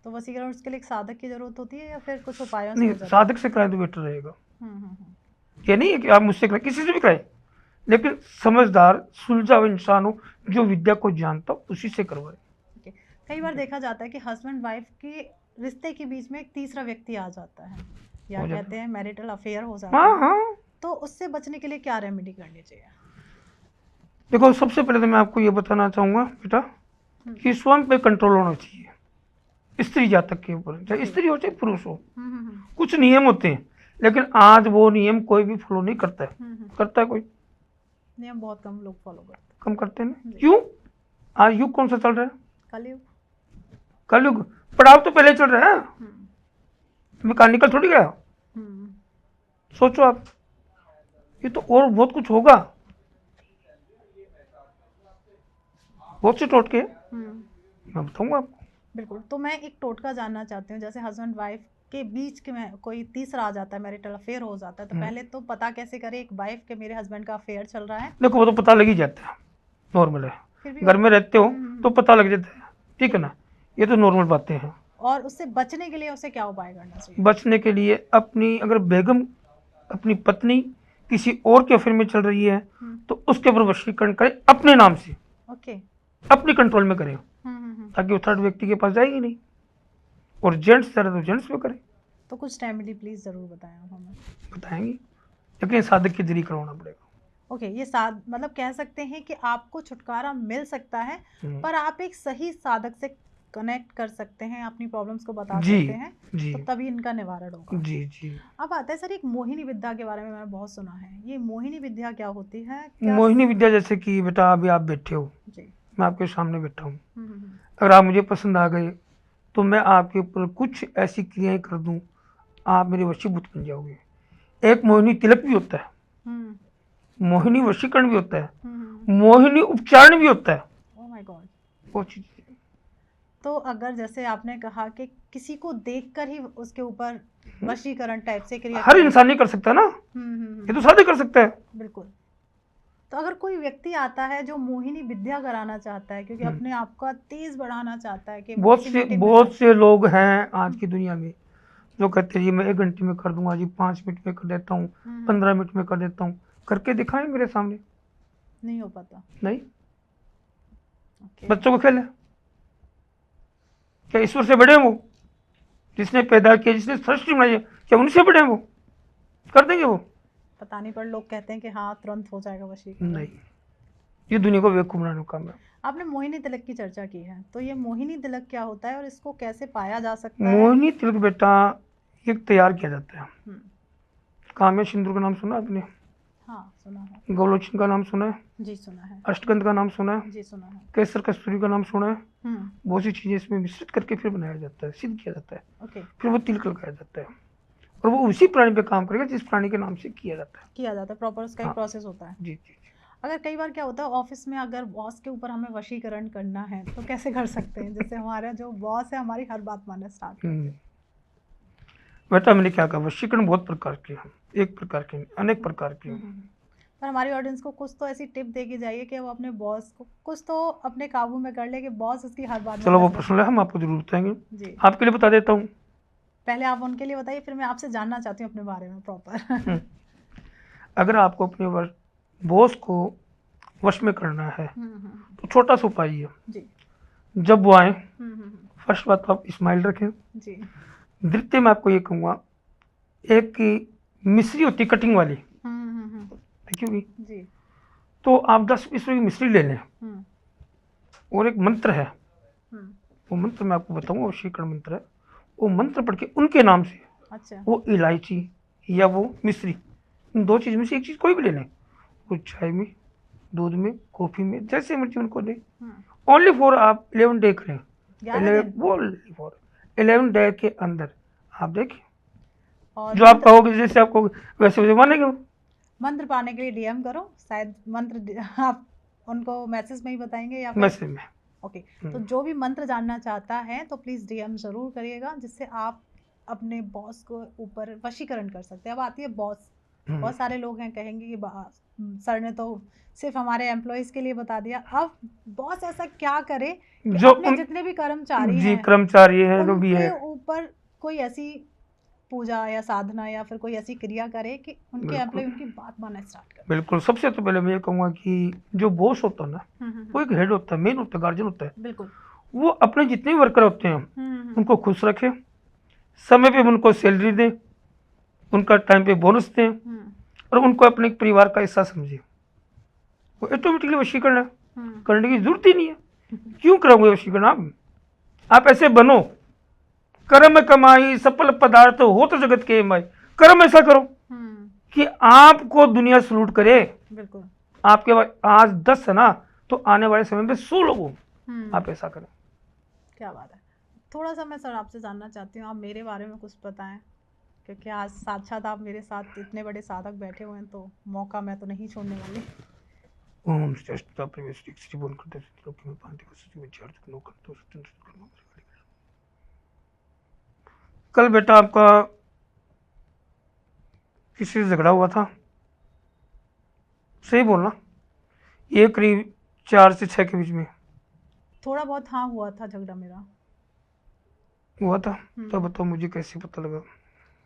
तो वशीकरण उसके लिए एक साधक की जरूरत होती है या फिर कुछ उपायों से? नहीं, साधक से कराए तो बेटर रहेगा। ये नहीं है कि आप मुझसे कराए, किसी से भी कराए, लेकिन समझदार सुलझा हुआ इंसान हो जो विद्या को जानता हो, उसी से करवाए। कई बार देखा जाता है कि हस्बैंड वाइफ के रिश्ते के बीच में एक तीसरा व्यक्ति आ जाता है, या कहते हैं मैरिटल अफेयर हो जाता है, तो उससे बचने के लिए क्या रेमेडी करनी चाहिए? देखो, सबसे पहले तो मैं आपको ये बताना चाहूंगा बेटा कि स्वयं पे कंट्रोल होना चाहिए, स्त्री जातक के ऊपर, चाहे स्त्री हो चाहे पुरुष हो। कुछ नियम होते हैं, लेकिन आज वो नियम कोई भी फॉलो नहीं करता है। करता है कोई? नियम बहुत कम लोग फॉलो करते हैं। कम करते हैं। क्यों? आज युग कौन सा चल रहा है? कलयुग। कलयुग। पड़ाव तो पहले चल रहा है, मैकेनिकल थोड़ी गया। सोचो आप, ये तो और बहुत कुछ होगा, बहुत से टोटके मैं बताऊंगा आपको। बिल्कुल। तो मैं एक टोटका जानना चाहती हूँ, जैसे हस्बैंड वाइफ के बीच के में कोई तीसरा आ जाता है, मैरिटल अफेयर हो जाता है, तो पहले तो पता कैसे करे एक वाइफ के मेरे हस्बैंड का अफेयर चल रहा है? देखो, वो तो पता लग ही जाता है, नॉर्मल है, घर में रहते हो तो पता लग जाता है, ठीक है ना, ये तो नॉर्मल बातें हैं। और उससे बचने के लिए उसे क्या उपाय करना चाहिए? बचने के लिए अपनी, अगर बेगम अपनी पत्नी किसी और के अफेयर में चल रही है तो उसके ऊपर वशीकरण करें अपने नाम से। ओके। अपनी कंट्रोल में करें, ताकि वो थर्ड व्यक्ति के पास जाएगी नहीं। और जेंट्स चाहे तो जेंट्स पे करें। तो कुछ रेमेडी प्लीज जरूर बताएं आप हमें। बताएंगे, लेकिन साधक के जरिए करवाना पड़ेगा। ओके, ये मतलब कह सकते हैं कि आपको छुटकारा मिल सकता है, पर आप एक सही साधक से कनेक्ट कर सकते हैं, अपनी प्रॉब्लम्स को बता सकते हैं, तो तभी इनका निवारण होगा। जी जी। अब आता है सर, एक मोहिनी विद्या के बारे में मैंने बहुत सुना है, ये मोहिनी विद्या क्या होती है? मोहिनी विद्या जैसे कि बेटा अभी आप बैठे हो जी, मैं आपके सामने बैठा हूँ, अगर आप मुझे पसंद आ गए तो मैं आपके ऊपर कुछ ऐसी क्रियाएं कर दूं, आप मेरे वशीभूत बन जाओगे। एक मोहिनी तिलक भी होता है, मोहिनी वशीकरण भी होता है, मोहिनी उपचारण भी होता है। Oh my God. वो चीज। तो अगर जैसे आपने कहा कि किसी को देखकर ही उसके ऊपर वशीकरण टाइप से क्रिया, हर इंसान नहीं कर सकता ना, ये तो साधक कर सकता है। बिल्कुल। तो अगर कोई व्यक्ति आता है जो मोहिनी विद्या कराना चाहता है, क्योंकि अपने आप का तेज बढ़ाना चाहता है, कि बहुत से लोग हैं आज की दुनिया में जो कहते हैं जी मैं 1 घंटे में कर दूंगा जी, 5 मिनट में कर देता हूँ, 15 मिनट में कर देता हूँ, करके दिखाएं मेरे सामने। नहीं हो पाता। नहीं। बच्चों को खेल है क्या? ईश्वर से बड़े हैं वो, जिसने पैदा किया, जिसने सृष्टि बनाई है, क्या उनसे बड़े हैं वो? कर देंगे वो? पता नहीं, पर लोग कहते हैं कि हाँ तुरंत हो जाएगा वशीकरण। नहीं, ये दुनिया को बेवकूफ बनाने का काम है। आपने मोहिनी तिलक की चर्चा की है, तो ये मोहिनी तिलक क्या होता है और इसको कैसे पाया जा सकता है? मोहिनी तिलक बेटा ये तैयार किया जाता है। काम्य सिंदूर का नाम सुना आपने? हाँ सुना है। गौलोचन का नाम सुना है? जी सुना है। अष्टगंध का नाम सुना है? जी सुना है। केसर कस्तूरी का नाम सुना है? बहुत सी चीजें इसमें मिश्रित करके फिर बनाया जाता है, सिद्ध किया जाता है। ओके। फिर वो तिलक लगाया जाता है और वो उसी प्राणी पे काम करेगा जिस प्राणी के नाम से किया जाता है। प्रॉपर उसका एक प्रोसेस होता है। जी जी। अगर कई बार क्या होता है ऑफिस में, अगर बॉस के ऊपर हमें वशीकरण करना है तो कैसे कर सकते हैं? जैसे हमारा जो बॉस है हमारी हर बात मानना स्टार्ट कर। बेटा मैंने क्या कहा, वशीकरण बहुत प्रकार के हैं, एक प्रकार के अनेक प्रकार के हैं। पर हमारी ऑडियंस को कुछ तो ऐसी टिप देके जाइए कि वो अपने बॉस को कुछ तो अपने काबू में कर ले कि बॉस उसकी हर बात। चलो वो प्रश्न है, हम आपको जरूर बताएंगे। जी। आपके लिए बता देता हूँ। पहले आप उनके लिए बताइए, फिर मैं आपसे जानना चाहती हूँ अपने बारे में प्रॉपर। अगर आपको अपने बॉस को वश में करना है तो छोटा सा उपाय है जी। जब वो आए फर्स्ट बात तो आप स्माइल रखें जी। द्वितीय में आपको ये कहूँगा, एक मिश्री होती कटिंग वाली, क्योंकि जी, तो आप 10-20 रुपये की मिश्री ले लें और एक मंत्र है, वो मंत्र मैं आपको बताऊंगा, वशीकरण मंत्र है। वो मंत्र पढ़ के उनके नाम से अच्छा, वो इलायची या वो मिश्री, इन दो चीज़ में से एक चीज़ कोई भी ले लें, वो चाय में, दूध में, कॉफ़ी में, जैसे मर्जी उनको दें। ओनली फॉर आप 11 डे करें, 11 डे के अंदर आप देखिए जो आप कहोगे जैसे आपको वैसे वैसे मानेंगे। मंत्र पाने के लिए डीएम करो, शायद मंत्र आप उनको मैसेज में ही बताएंगे या मैसेज में। ओके। तो जो भी मंत्र जानना चाहता है तो प्लीज़ डीएम ज़रूर करिएगा, जिससे आप अपने बॉस को ऊपर वशीकरण कर सकते हैं। अब आती है बॉस, बहुत सारे लोग हैं कहेंगे कि सर ने तो सिर्फ हमारे एम्प्लॉयज़ के लिए बता दिया। अब बॉस ऐसा क्या करे जो अपने जितने भी कर्मचारी हैं जो भी है ऊपर कोई ऐसी पूजा या साधना या फिर कोई ऐसी क्रिया करे कि उनके एम्प्लॉय उनकी बात मानना स्टार्ट करे। बिल्कुल। सबसे तो पहले मैं ये कहूँगा कि जो बॉस होता है ना, वो एक हेड होता है, मेन होता है, गार्जियन होता है। बिल्कुल। वो अपने जितने भी वर्कर होते हैं उनको खुश रखे, समय पे उनको सैलरी दें, उनका टाइम पे बोनस दें और उनको अपने परिवार का हिस्सा समझे। वो ऑटोमेटिकली वशीकरण करने की जरूरत ही नहीं है। क्यों कराओगे वशीकरण? आप ऐसे बनो, कर्म कमाई सफल पदार्थ हो तो जगत के माई। कर्म ऐसा करो कि आपको दुनिया सलूट करे। बिल्कुल। आपके आज 10 है ना, तो आने वाले समय में 100 लोग हो। आप ऐसा करें। क्या बात है। थोड़ा सा मैं सर आपसे जानना चाहती हूँ, आप मेरे बारे में कुछ बताएं, क्योंकि आज साक्षात आप मेरे साथ इतने बड़े साधक बैठे हुए हैं, तो मौका मैं तो नहीं छोड़ने वाली। ओम कल बेटा आपका किसी से झगड़ा हुआ था? सही बोलना। ये करीब 4 से 6 के बीच में थोड़ा बहुत हाँ हुआ था, झगड़ा मेरा हुआ था। तो बताओ मुझे कैसे पता लगा?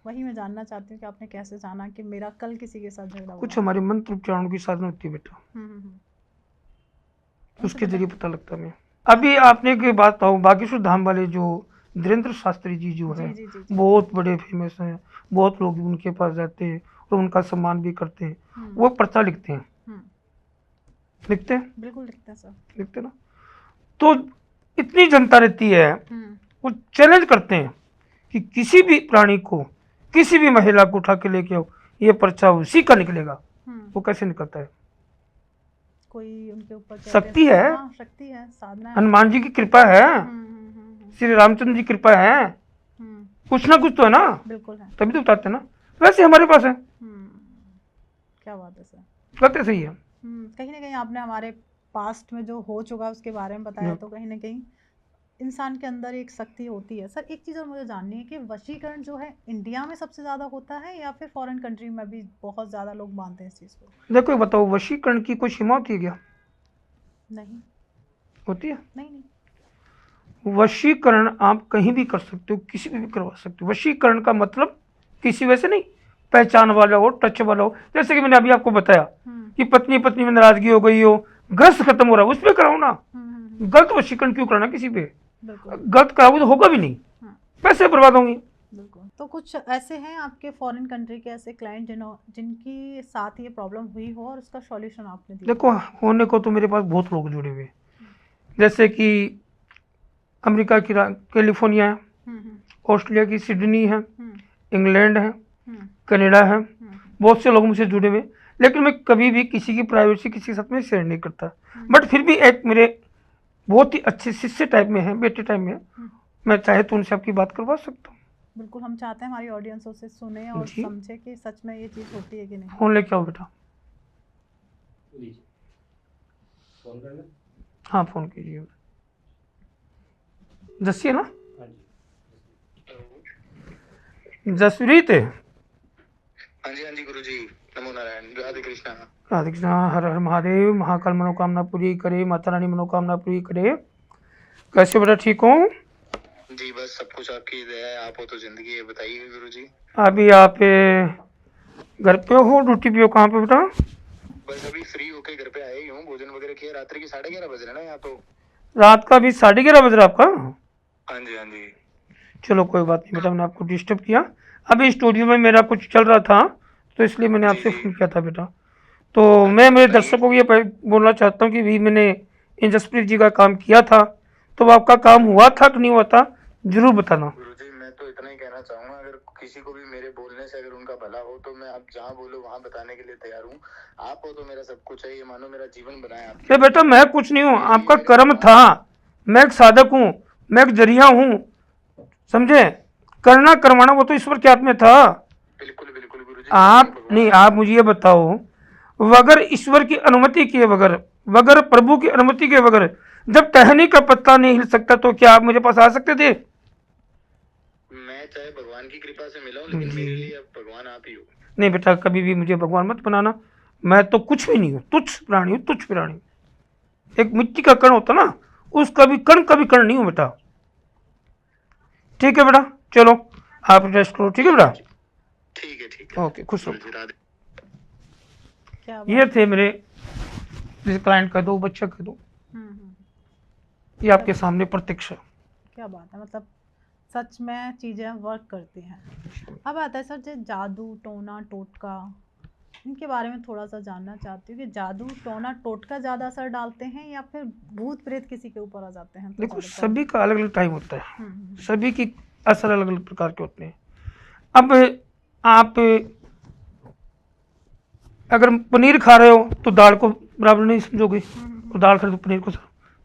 वही मैं जानना चाहती हूँ कि आपने कैसे जाना कि मेरा कल किसी के साथ झगड़ा हुआ। कुछ हमारे मंत्र उच्चारण की साधना होती है बेटा, उसके जरिए पता लगता है। अभी आपने एक बात बताओ, बागेश्वर धाम वाले जो धीरेन्द्र शास्त्री जी जो है, बहुत बड़े फेमस हैं, बहुत लोग उनके पास जाते हैं और उनका सम्मान भी करते हैं। वो पर्चा लिखते हैं, लिखते हैं? बिल्कुल लिखते हैं सर। लिखते ना, तो इतनी जनता रहती है, वो चैलेंज करते हैं कि किसी भी प्राणी को, किसी भी महिला को उठा के लेके आओ, ये पर्चा उसी का निकलेगा। वो कैसे निकलता है? कोई उनके ऊपर शक्ति है, शक्ति है, साधना है, हनुमान जी की कृपा है, श्री रामचंद्र जी की कृपा है, कुछ ना कुछ तो है ना। बिल्कुल है, तभी तो बताते हैं ना। वैसे हमारे पास है। क्या बात है सर, कहते सही है। कहीं ना कहीं आपने हमारे पास्ट में जो हो चुका उसके बारे में बताया, तो कहीं ना कहीं इंसान के अंदर एक शक्ति होती है। सर एक चीज़ और मुझे जाननी है कि वशीकरण जो है इंडिया में सबसे ज़्यादा होता है या फिर फॉरेन कंट्री में भी बहुत ज़्यादा लोग मानते हैं इस चीज़ को? देखो बताओ, वशीकरण की कोई सीमा होती है क्या? नहीं होती है। नहीं। वशीकरण आप कहीं भी कर सकते हो, किसी भी करवा सकते हो। वशीकरण का मतलब किसी वैसे नहीं, पहचान वाला हो, टच वाला हो। जैसे कि मैंने अभी आपको बताया कि पत्नी में नाराजगी हो गई हो, ग्रस्त खत्म हो रहा है, उस पर कराओ ना। गलत वशीकरण क्यों करना किसी पे? गलत कराओगे तो होगा भी नहीं, पैसे बर्बाद होंगे। बिल्कुल। तो कुछ ऐसे हैं आपके फॉरेन कंट्री के ऐसे क्लाइंट जिनकी साथ ये प्रॉब्लम हुई हो और उसका सॉल्यूशन आपने दिया देखो, होने को तो मेरे पास बहुत लोग जुड़े हुए, जैसे कि अमेरिका की कैलिफोर्निया है, ऑस्ट्रेलिया की सिडनी है, इंग्लैंड है, कनाडा है, बहुत से लोग मुझसे जुड़े हुए, लेकिन मैं कभी भी किसी की प्राइवेसी किसी के साथ में शेयर नहीं करता। बट फिर भी एक मेरे बहुत ही अच्छे शिष्य टाइप में है, बेटे टाइप में है, मैं चाहे तो उनसे आपकी बात करवा सकता हूँ। बिल्कुल, हम चाहते हैं हमारी ऑडियंस से सुने और जी। समझे कि सच में ये चीज़ होती है कि नहीं। फोन लेके आओ बेटा। फोन करना? हाँ, फोन कीजिए। जस्सी है ना? जसप्रीत है? हाँ जी गुरुजी, नमो नारायण, राधे कृष्णा। राधे कृष्णा। हर हर महादेव। महाकाल मनोकामना पूरी करे, माता रानी मनोकामना पूरी करे। कैसे बेटा, ठीक हो? जी बस सब कुछ आपकी दया है, आप हो तो जिंदगी है। बताइए गुरुजी। अभी आप घर पे हो, ड्यूटी पे हो? कहाँ पे बेटा? बस अभी फ्री होके घर पे आए ही हूँ, भोजन वगैरह किया। रात्रि के 11:30 बज रहे ना यहाँ तो। रात का अभी 11:30 बज रहा आपका? हाँ जी। चलो कोई बात नहीं बेटा, मैंने आपको डिस्टर्ब किया। अभी स्टूडियो में मेरा कुछ चल रहा था, तो इसलिए मैंने आपसे फ़ोन किया था बेटा। तो मैं मेरे दर्शकों को ये बोलना चाहता हूँ कि भी मैंने इन जसप्रीत जी का काम किया था, तो आपका काम हुआ था कि नहीं हुआ था, जरूर बताना। गुरुजी मैं तो इतना ही कहना चाहूँगा, अगर किसी को भी मेरे बोलने से अगर उनका भला हो तो मैं आप जहाँ बोलो वहाँ बताने के लिए तैयार हूँ। आप हो तो मेरा सब कुछ है, ये मानो मेरा जीवन बनाया आप। अरे बेटा, मैं कुछ नहीं हूँ, आपका कर्म था। मैं एक साधक हूँ, मैं एक जरिया हूँ, समझे? करना करवाना वो तो ईश्वर के हाथ में था। बिल्कुल गुरुजी। आप नहीं, आप मुझे ये बताओ, बगैर ईश्वर की अनुमति के बगैर, बगैर प्रभु की अनुमति के बगैर, जब टहनी का पत्ता नहीं हिल सकता, तो क्या आप मेरे पास आ सकते थे? मैं चाहे भगवान की कृपा से मिला हूँ, लेकिन मेरे लिए अब भगवान आप ही हो। नहीं बेटा, कभी भी मुझे भगवान मत बनाना। मैं तो कुछ भी नहीं हूँ, तुच्छ प्राणी हूँ, तुच्छ प्राणी। एक मिट्टी का कण होता ना, उसका भी कण नहीं हूँ बेटा। ठीक है बेटा, चलो आप रेस्ट करो। ठीक है बेटा? ठीक है। ओके, खुश रहो। क्या ये थे मेरे क्लाइंट का दो बच्चा के दो, ये आपके सामने प्रत्यक्ष। क्या बात है, मतलब सच में चीज़ें वर्क करती हैं। अब आता है सर, जो जादू टोना टोटका, इनके बारे में थोड़ा सा जानना चाहती हूँ कि जादू टोना टोटका ज़्यादा असर डालते हैं या फिर भूत प्रेत किसी के ऊपर आ जाते हैं? तो देखो, ज़्यादातर सभी का अलग अलग टाइम होता है, हम्म, सभी की असर अलग अलग प्रकार के होते हैं। अब आप अगर पनीर खा रहे हो तो दाल को बराबर नहीं समझोगे, और दाल खा रहे हो तो पनीर को,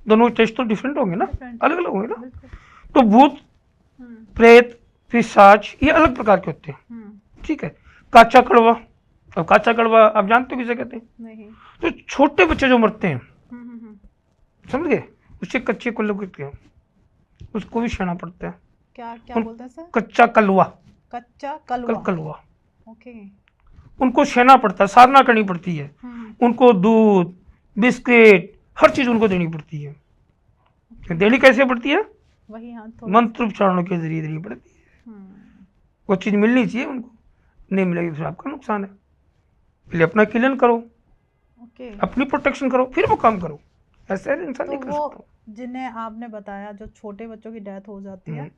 दोनों टेस्ट तो डिफरेंट होंगे ना, Different। अलग अलग होंगे ना। बिल्कुल। तो भूत प्रेत पिशाच ये अलग प्रकार के होते हैं। हम्म, ठीक है। काचा कड़वा, अब काचा कड़वा आप जानते हो किसे कहते हैं? नहीं। तो छोटे बच्चे जो मरते हैं, हम्म, समझ गए, उससे कच्चे कल्लू कहते हैं, उसको भी सहना पड़ता है। क्या क्या बोलते हैं सर? कच्चा कलवा, कच्चा कलवा। कलवा, ओके। उनको सहना पड़ता है, साधना करनी पड़ती है। उनको दूध बिस्किट हर चीज उनको देनी पड़ती है। देनी कैसे पड़ती है? वही, हाँ मंत्र उच्चारणों के जरिए देनी पड़ती है। वो चीज मिलनी चाहिए उनको, नहीं मिलेगी फिर आपका नुकसान है। पहले अपना क्लीन करो, ओके। अपनी प्रोटेक्शन करो, फिर वो काम करो। ऐसे इंसान तो नहीं कर वो सकता। जिन्हें आपने बताया जो छोटे बच्चों की डेथ हो जाती है,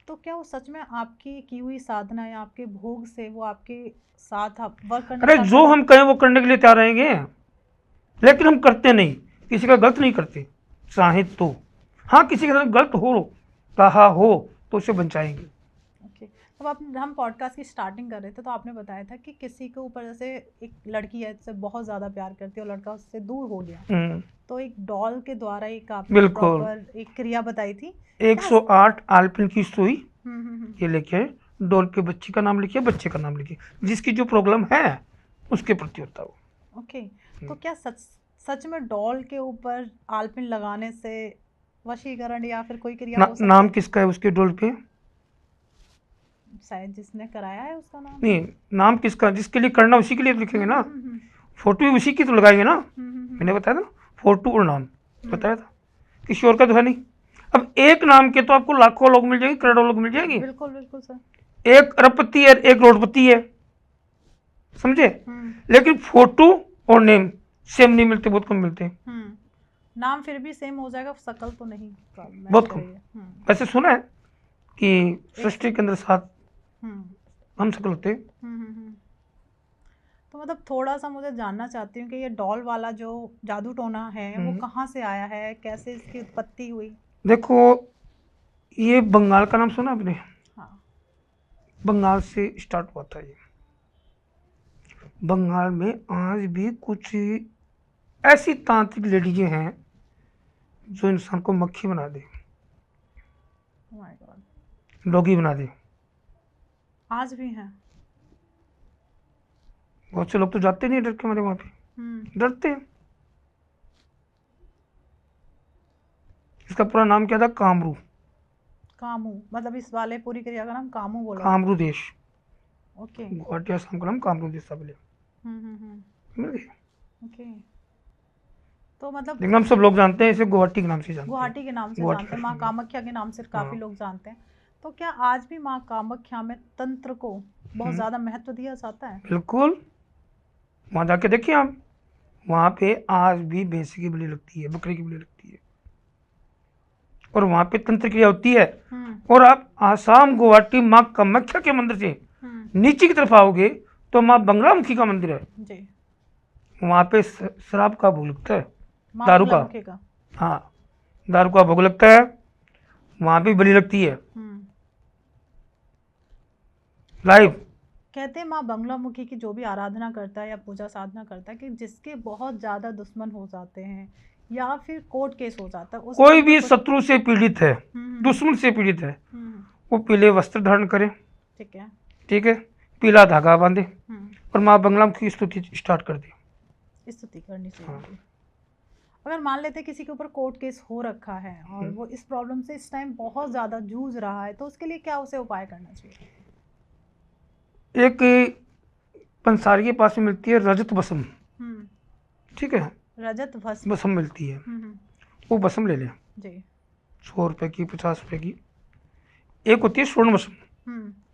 तो क्या वो सच में आपकी की हुई साधना या आपके भोग से वो आपके साथ वर्क करना अरे चाहते जो हैं? हम कहें वो करने के लिए तैयार रहेंगे, लेकिन हम करते नहीं, किसी का गलत नहीं करते। चाहे तो हाँ, किसी के साथ गलत हो रहा हो तो उसे बचाएंगे। ओके। अब आप, हम पॉडकास्ट की स्टार्टिंग कर रहे थे तो आपने बताया था कि किसी के ऊपर जैसे एक लड़की है जिससे बहुत ज़्यादा प्यार करती है और लड़का उससे दूर हो गया, तो एक डॉल के द्वारा एक आपने बिल्कुल। प्रॉपर एक क्रिया बताई थी। 108 आलपिन की सुई हम्म। ये लिखे, डॉल के बच्चे का नाम लिखिए, बच्चे का नाम लिखिए, जिसकी जो प्रॉब्लम है उसके प्रति होता है वो। ओके। तो क्या सच में डॉल के ऊपर आलपिन लगाने से वशीकरण या फिर कोई क्रिया हो सकती नाम है? किसका है उसके डॉल पे? शायद जिसने कराया है उसका नाम। नहीं, नाम किसका, जिसके लिए करना उसी के लिए लिखेंगे ना। फोटो भी उसी की तो लगाएंगे ना। मैंने बताया था, फोटो और नाम बताया था, किसी और का तो है नहीं। अब एक नाम के तो आपको लाखों लोग मिल जाएंगे, करोड़ों लोग मिल जाएंगे। बिल्कुल बिल्कुल सर। एक अरबपति है, एक करोड़पति है, समझे? लेकिन फोटो और नेम सेम नहीं मिलते, बहुत कम मिलते हैं। नाम फिर भी सेम हो जाएगा, शकल तो नहीं बहुत कम। वैसे सुना है कि सृष्टि के अंदर 7 हम शक्ल होते हैं। तो मतलब थोड़ा सा मुझे जानना चाहती हूँ कि ये डॉल वाला जो जादू टोना है वो कहाँ से आया है, कैसे इसकी उत्पत्ति हुई? देखो, ये बंगाल का नाम सुना आपने? हाँ। बंगाल से स्टार्ट हुआ था ये। बंगाल में आज भी कुछ ऐसी तांत्रिक लेडीजें हैं जो इंसान को मक्खी बना दे, Oh my God. डॉगी बना दे। आज भी हैं? बहुत से लोग तो जाते नहीं, डर के मारे वहां पे डरते हैं। इसका पूरा नाम क्या था? कामरू। कामू मतलब इस वाले पूरी क्रिया का नाम कामू बोला? कामरू देश। ओके। गुवाहाटी आसाम का नाम कामरू देश था पहले। मिल गई। ओके। तो मतलब लेकिन हम सब लोग जानते हैं इसे गुवाहाटी के नाम से जानते हैं। गुवाहाटी के नाम से गुवाहाटी जानते हैं, माँ कामाख्या के नाम से काफी लोग जानते हैं। तो क्या आज भी माँ कामाख्या में तंत्र को बहुत ज्यादा महत्व दिया जाता है? बिल्कुल, वहां जाके देखिए आप, वहां पे आज भी भैंस की बलि लगती है, बकरी की बलि लगती है, और वहां पे तंत्र क्रिया होती है। और आप आसाम गुवाहाटी माँ कामाख्या के मंदिर से नीचे की तरफ आओगे तो माँ बंगलामुखी का मंदिर है जी। वहां पे शराब का भोग लगता है, माँ दारू का। बंगलामुखी का। हाँ, दारू का भोग लगता है, वहां भी बलि लगती है लाइव। कहते हैं माँ बंगलामुखी की जो भी आराधना करता है या पूजा साधना करता है कि जिसके बहुत ज्यादा दुश्मन हो जाते हैं या फिर कोर्ट केस हो जाता है, कोई भी शत्रु से पीड़ित है, दुश्मन से पीड़ित है, वो पीले वस्त्र धारण करे, ठीक है, ठीक है, पीला धागा बांधे और माँ बंगलामुखी की स्तुति स्टार्ट कर दे। स्तुति करनी चाहिए। अगर मान लेते हैं किसी के ऊपर कोर्ट केस हो रखा है और वो इस प्रॉब्लम से इस टाइम बहुत ज्यादा जूझ रहा है, तो उसके लिए क्या उसे उपाय करना चाहिए? एक पंसारी के पास में मिलती है रजत भस्म, ठीक है, रजत भस्म मिलती है, वो भस्म ले ले जी। 100 रुपए की, 50 रुपए की। एक होती है स्वर्ण भस्म,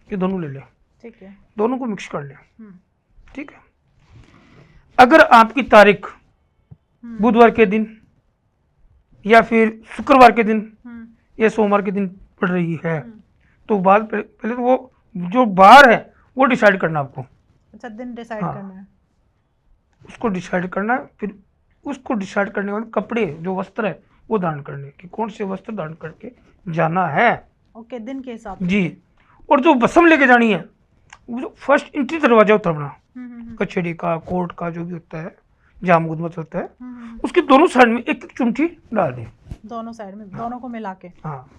ये दोनों ले ले, ठीक है, दोनों को मिक्स कर ले, ठीक है। अगर आपकी तारीख बुधवार के दिन या फिर शुक्रवार के दिन या सोमवार के दिन पड़ रही है तो बाद पहले तो वो जो बार है वो डिसाइड करना आपको। अच्छा, दिन डिसाइड करना है, उसको डिसाइड करना है। फिर उसको डिसाइड करने के बाद कपड़े जो वस्त्र है वो धारण करने कि कौन से वस्त्र धारण करके जाना है। ओके, दिन के हिसाब से जी। और जो भस्म लेके जानी है वो जो फर्स्ट एंट्री दरवाजा होता है अपना कचहरी का, कोर्ट का, जो भी होता है जहाँ मुकदमा चलता है, उसके दोनों साइड में एक एक चुमटी डाल दें, दोनों साइड में, दोनों को मिला के। हाँ,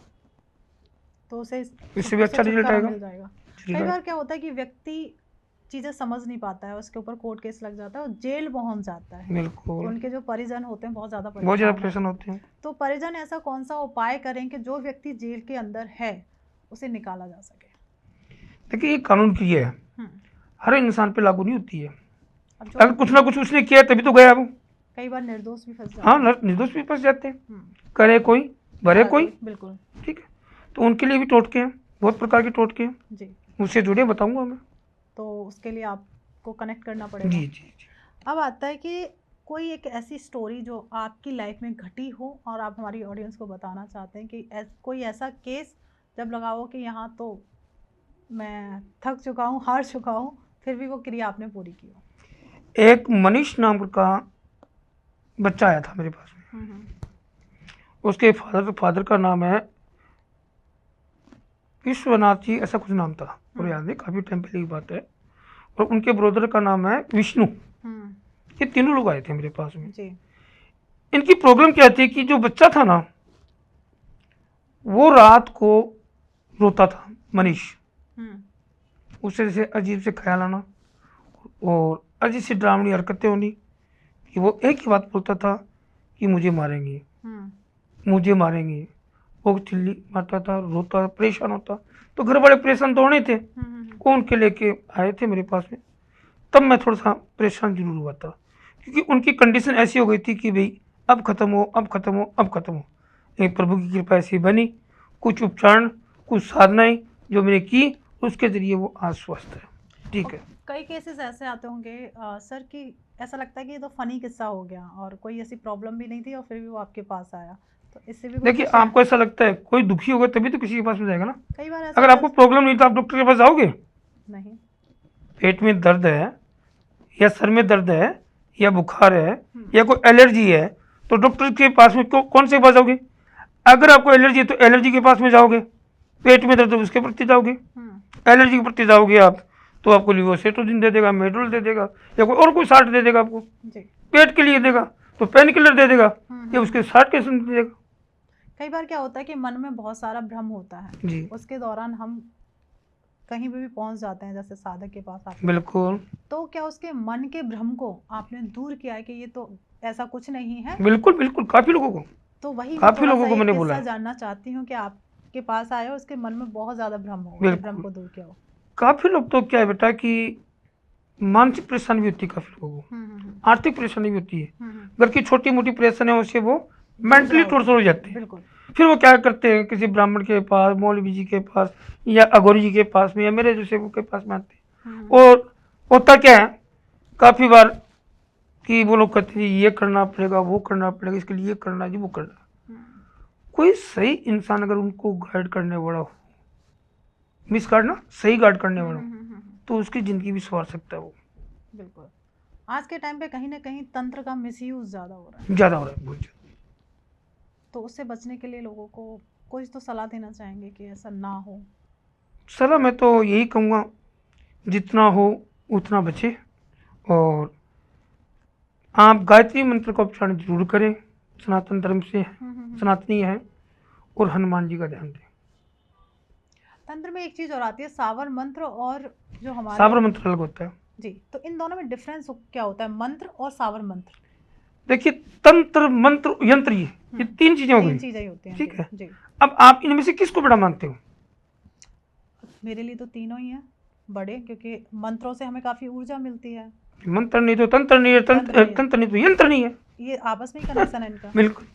तो उसे इससे भी अच्छा रिजल्ट आएगा। कई बार क्या होता है कि व्यक्ति चीजें समझ नहीं पाता है, उसके ऊपर कोर्ट केस लग जाता है और जेल पहुंच जाता है। बिल्कुल, उनके जो परिजन होते हैं बहुत ज्यादा परेशान होते हैं। तो परिजन ऐसा कौन सा उपाय करें कि जो व्यक्ति जेल के अंदर है उसे निकाला जा सके? देखिए, ये कानून की है, हर इंसान पे लागू नहीं होती है। अगर कुछ ना कुछ उसने किया तभी तो गया वो। कई बार निर्दोष भी फंस जाते हैं। हाँ, निर्दोष भी फंस जाते हैं, करे कोई भरे कोई, बिल्कुल, ठीक है। तो उनके लिए भी टोटके हैं, बहुत प्रकार के टोटके हैं जी, मुझसे जुड़े, बताऊंगा मैं। तो उसके लिए आपको कनेक्ट करना पड़ेगा। जी जी जी। अब आता है कि कोई एक ऐसी स्टोरी जो आपकी लाइफ में घटी हो और आप हमारी ऑडियंस को बताना चाहते हैं कि कोई ऐसा केस जब लगा हो कि यहाँ तो मैं थक चुका हूँ, हार चुका हूँ, फिर भी वो क्रिया आपने पूरी की हो। एक मनीष नाम का बच्चा आया था मेरे पास में, उसके फादर का नाम है विश्वनाथ जी, ऐसा कुछ नाम था, और याद नहीं, काफी टाइम पहले की बात है। और उनके ब्रदर का नाम है विष्णु। ये तीनों लोग आए थे मेरे पास में जी। इनकी प्रॉब्लम क्या थी कि जो बच्चा था ना वो रात को रोता था, मनीष, उसे जैसे अजीब से ख्याल आना और अजीब सी डरावनी हरकतें होनी कि वो एक ही बात बोलता था कि मुझे मारेंगे, मुझे मारेंगे। वो चिल्ली मारता था, रोता, परेशान होता। तो घर वाले परेशान तो होने थे, वो उनके लेके आए थे मेरे पास में। तब मैं थोड़ा सा परेशान जरूर हुआ था क्योंकि उनकी कंडीशन ऐसी हो गई थी कि भाई अब खत्म हो, अब खत्म हो, अब खत्म हो। लेकिन प्रभु की कृपा ऐसी बनी, कुछ उपचार, कुछ साधनाएं जो मैंने की, उसके जरिए वो आज स्वस्थ है, ठीक है। कई केसेस ऐसे आते होंगे सर कि ऐसा लगता है कि ये तो फनी किस्सा हो गया और कोई ऐसी प्रॉब्लम भी नहीं थी और फिर भी वो आपके पास आया, तो इससे भी देखिए आपको ऐसा लगता है कोई दुखी होगा तभी तो किसी के पास में जाएगा ना। कई बार ऐसा अगर आपको प्रॉब्लम नहीं तो आप डॉक्टर के पास जाओगे? नहीं। पेट में दर्द है या सर में दर्द है या बुखार है या कोई एलर्जी है तो डॉक्टर के पास में कौन से पास जाओगे? अगर आपको एलर्जी है तो एलर्जी के पास में जाओगे, पेट में दर्द है उसके प्रति जाओगे, एलर्जी के प्रति जाओगे आप तो आपको लिवोसेट्रोजिन दे देगा, मेड्रोल दे देगा या कोई साल्ट दे देगा आपको, पेट के लिए देगा तो पेन किलर दे देगा या उसके साल्ट के दे देगा। कई बार क्या होता है कि मन में बहुत सारा भ्रम होता है जी, उसके दौरान हम कहीं पे भी पहुंच जाते हैं, जैसे साधक के पास आते हैं। बिल्कुल। तो क्या उसके मन के भ्रम को आपने दूर किया है कि ये तो ऐसा कुछ नहीं है? बिल्कुल बिल्कुल, काफी लोगों को, तो वही काफी लोगों को मैंने बोला है। जानना चाहती हूँ कि आपके पास आए और उसके मन में बहुत ज्यादा भ्रम हो, उस भ्रम को दूर किया हो। काफी लोग तो क्या है बेटा कि मानसिक परेशानी भी होती है काफी लोगों को, आर्थिक परेशानी भी होती है, घर की छोटी मोटी परेशानी है उससे वो मेंटली टॉर्चर हो जाते हैं। बिल्कुल। फिर वो क्या करते हैं किसी ब्राह्मण के पास, मौलवी जी के पास या अघोरी जी के पास में या मेरे जैसे वो के पास में आते हैं। और होता क्या है काफी बार कि वो लोग कहते हैं ये करना पड़ेगा, वो करना पड़ेगा, इसके लिए ये करना जी वो करना। कोई सही इंसान अगर उनको गाइड करने वाला हो, मिस गाइड सही गाइड करने वाला हो तो उसकी जिंदगी भी संवार सकता है वो। बिल्कुल। आज के टाइम पे कहीं ना कहीं तंत्र का मिसयूज ज्यादा हो रहा है, ज़्यादा हो रहा है, बहुत ज़्यादा। तो उससे बचने के लिए लोगों को कुछ तो सलाह देना चाहेंगे कि ऐसा ना हो। सलाह मैं तो यही कहूँगा जितना हो उतना बचे और आप गायत्री मंत्र का उच्चारण जरूर करें, सनातन धर्म से सनातनी है, और हनुमान जी का ध्यान दें। तंत्र में एक चीज और आती है सावर मंत्र, और जो हमारे सावर मंत्र अलग होता है जी, तो इन दोनों में डिफरेंस क्या होता है, मंत्र और सावर मंत्र? देखिए तंत्र मंत्र यंत्र ये तीन चीजें हो तीन गई, चीजें ही होती हैं। ठीक है। जी। अब आप इनमें से किसको बड़ा मानते हो? मेरे लिए तो तीनों ही हैं बड़े, क्योंकि मंत्रों से हमें काफी ऊर्जा मिलती है। मंत्र नहीं तो तंत्र नहीं है, तंत्र नहीं तो यंत्र नहीं है, ये आपस में ही कनेक्शन है इनका। बिल्कुल।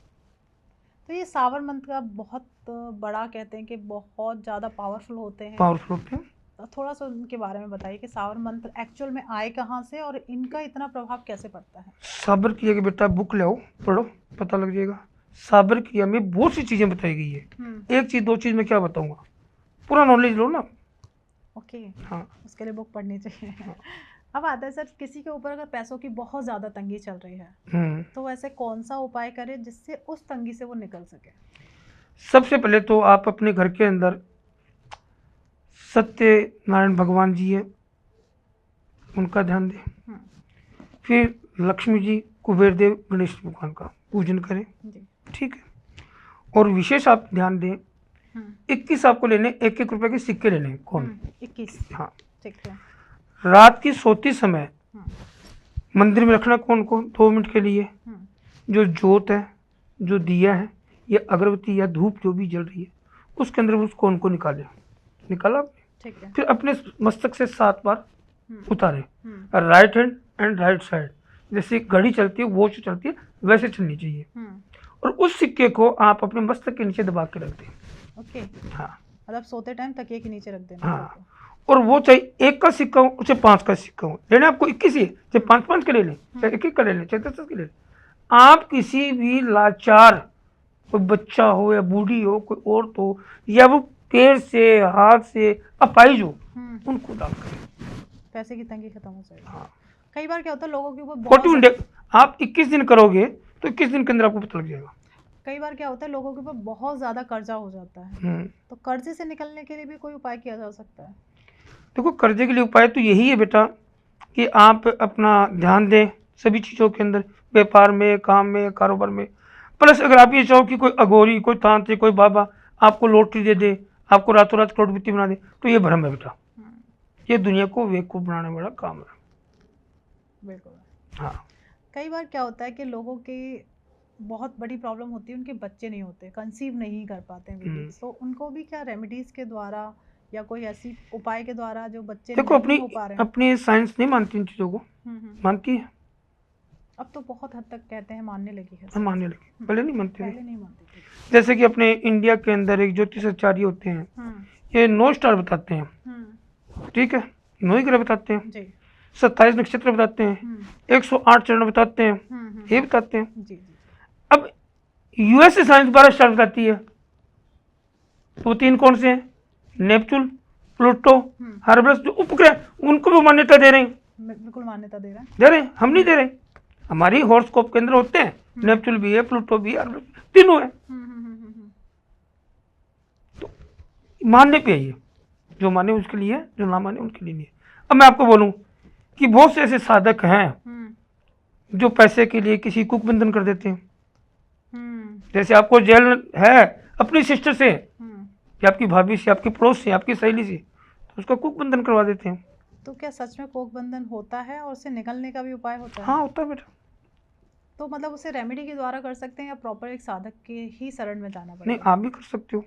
तो ये सावर मंत्र का बहुत बड़ा कहते हैं कि बहुत ज़्यादा पावरफुल होते हैं। पावरफुल होते हैं। थोड़ा सा उनके बारे में बताइए कि सावर मंत्र एक्चुअल में आए कहाँ से और इनका इतना प्रभाव कैसे पड़ता है? साबर क्रिया के बेटा बुक ले आओ, पढ़ो, पता लग जाएगा। साबर क्रिया में बहुत सी चीजें बताई गई है। एक चीज दो चीज में क्या बताऊंगा, पूरा नॉलेज लो ना। ओके। हाँ, उसके लिए बुक पढ़नी चाहिए। अब आता है सर, किसी के ऊपर अगर पैसों की बहुत ज़्यादा तंगी चल रही है तो वैसे कौन सा उपाय करे जिससे उस तंगी से वो निकल सके? सबसे पहले तो आप अपने घर के अंदर सत्यनारायण भगवान जी है उनका ध्यान दें, फिर लक्ष्मी जी, कुबेर देव, गणेश भगवान का पूजन करें, ठीक है। और विशेष आप ध्यान दें 21 आपको लेने, 1-1 रुपए के सिक्के लेने हैं। कौन? 21। हाँ, ठीक है। रात की सोते समय मंदिर में रखना कौन कौन 2 मिनट के लिए। जो जोत है, जो दिया है या अगरबत्ती या धूप जो भी जल रही है उसके अंदर उसको उनको निकाला आपने, ठीक है। फिर अपने मस्तक से 7 बार उतारे, right hand and right side, जैसे घड़ी चलती है वॉच चलती है वैसे चलनी चाहिए। और उस सिक्के को आप अपने मस्तक के नीचे दबा के रख दें। ओके। हाँ, मतलब सोते टाइम तकिए के नीचे रख देना। हाँ। और वो चाहे 1 का सिक्का हो चाहे 5 का सिक्का हो, लेना आपको 21 ही, चाहे 5-5 के ले लें, चाहे 1-1 का ले लें, चाहे 10-10 के ले लें। आप किसी भी लाचार, कोई बच्चा हो या बूढ़ी हो, कोई औरत हो या वो पैर से हाथ से अपाहिज हो, उनको दान करें, पैसे की तंगी खत्म हो जाएगी। हाँ। कई बार क्या होता है लोगों के ऊपर 41 डे आप 21 दिन करोगे तो 21 दिन के अंदर आपको पता लग जाएगा। कई बार क्या होता है लोगों के ऊपर बहुत ज्यादा कर्जा हो जाता है, तो कर्जे से निकलने के लिए भी कोई उपाय किया जा सकता है? देखो कर्जे के लिए उपाय तो यही है बेटा कि आप अपना ध्यान दें सभी चीज़ों के अंदर, व्यापार में, काम में, कारोबार में। प्लस अगर आप ये चाहो कि कोई अघोरी, कोई तांत्रिक, कोई बाबा आपको लॉटरी दे दे, आपको रातों रात करोड़पति बना दे, तो ये भ्रम है बेटा। ये दुनिया को बेवकूफ बनाने वाला काम है। बिल्कुल। हाँ, कई बार क्या होता है कि लोगों की बहुत बड़ी प्रॉब्लम होती है, उनके बच्चे नहीं होते, कंसीव नहीं कर पाते हैं बेबीज, तो उनको भी क्या रेमेडीज के द्वारा या कोई ऐसी उपाय के द्वारा जो बच्चे देखो नहीं हो पा रहे हैं? अपनी साइंस नहीं मानती इन चीज़ों को, मानती है। अब तो बहुत हद तक कहते हैं मानने लगी है। हम मानने लगे, पहले नहीं मानते थे। पहले नहीं मानते थे। जैसे कि अपने इंडिया के अंदर एक ज्योतिषाचार्य होते हैं, ये 9 स्टार बताते हैं, ठीक है, 9 ही ग्रह बताते हैं जी। 27 नक्षत्र बताते हैं, 108 चरण बताते हैं, ये बताते हैं। जी। अब यूएस से साइंस 12 स्टार बताती है। तो वो 3 कौन से हैं? नेपच्यून, प्लूटो, हर्बस, जो उपग्रह, उनको भी मान्यता दे रहे हैं। बिल्कुल मान्यता दे रहा है। दे रहे हैं, हम नहीं दे रहे। हमारी हॉरोस्कोप के अंदर होते हैं, नेपच्यून भी है, प्लूटो भी है, हर्बस, तीनों है। तो मानने पे है ये, जो माने उसके लिए, जो ना माने उनके लिए नहीं है। अब मैं आपको बोलूं कि बहुत से ऐसे साधक हैं जो पैसे के लिए किसी कुक बंधन कर देते हैं। जैसे आपको जेल है अपनी सिस्टर से, या आपकी भाभी से, आपकी पड़ोस से, आपकी सहेली से, तो उसका कुक बंधन करवा देते हैं। तो क्या सच में कोक बंधन होता है और उससे निकलने का भी उपाय होता है? हाँ, होता है बेटा। तो मतलब उसे रेमेडी के द्वारा कर सकते हैं या प्रॉपर एक साधक के ही शरण में जाना नहीं, पड़ेगा? आप भी कर सकते हो।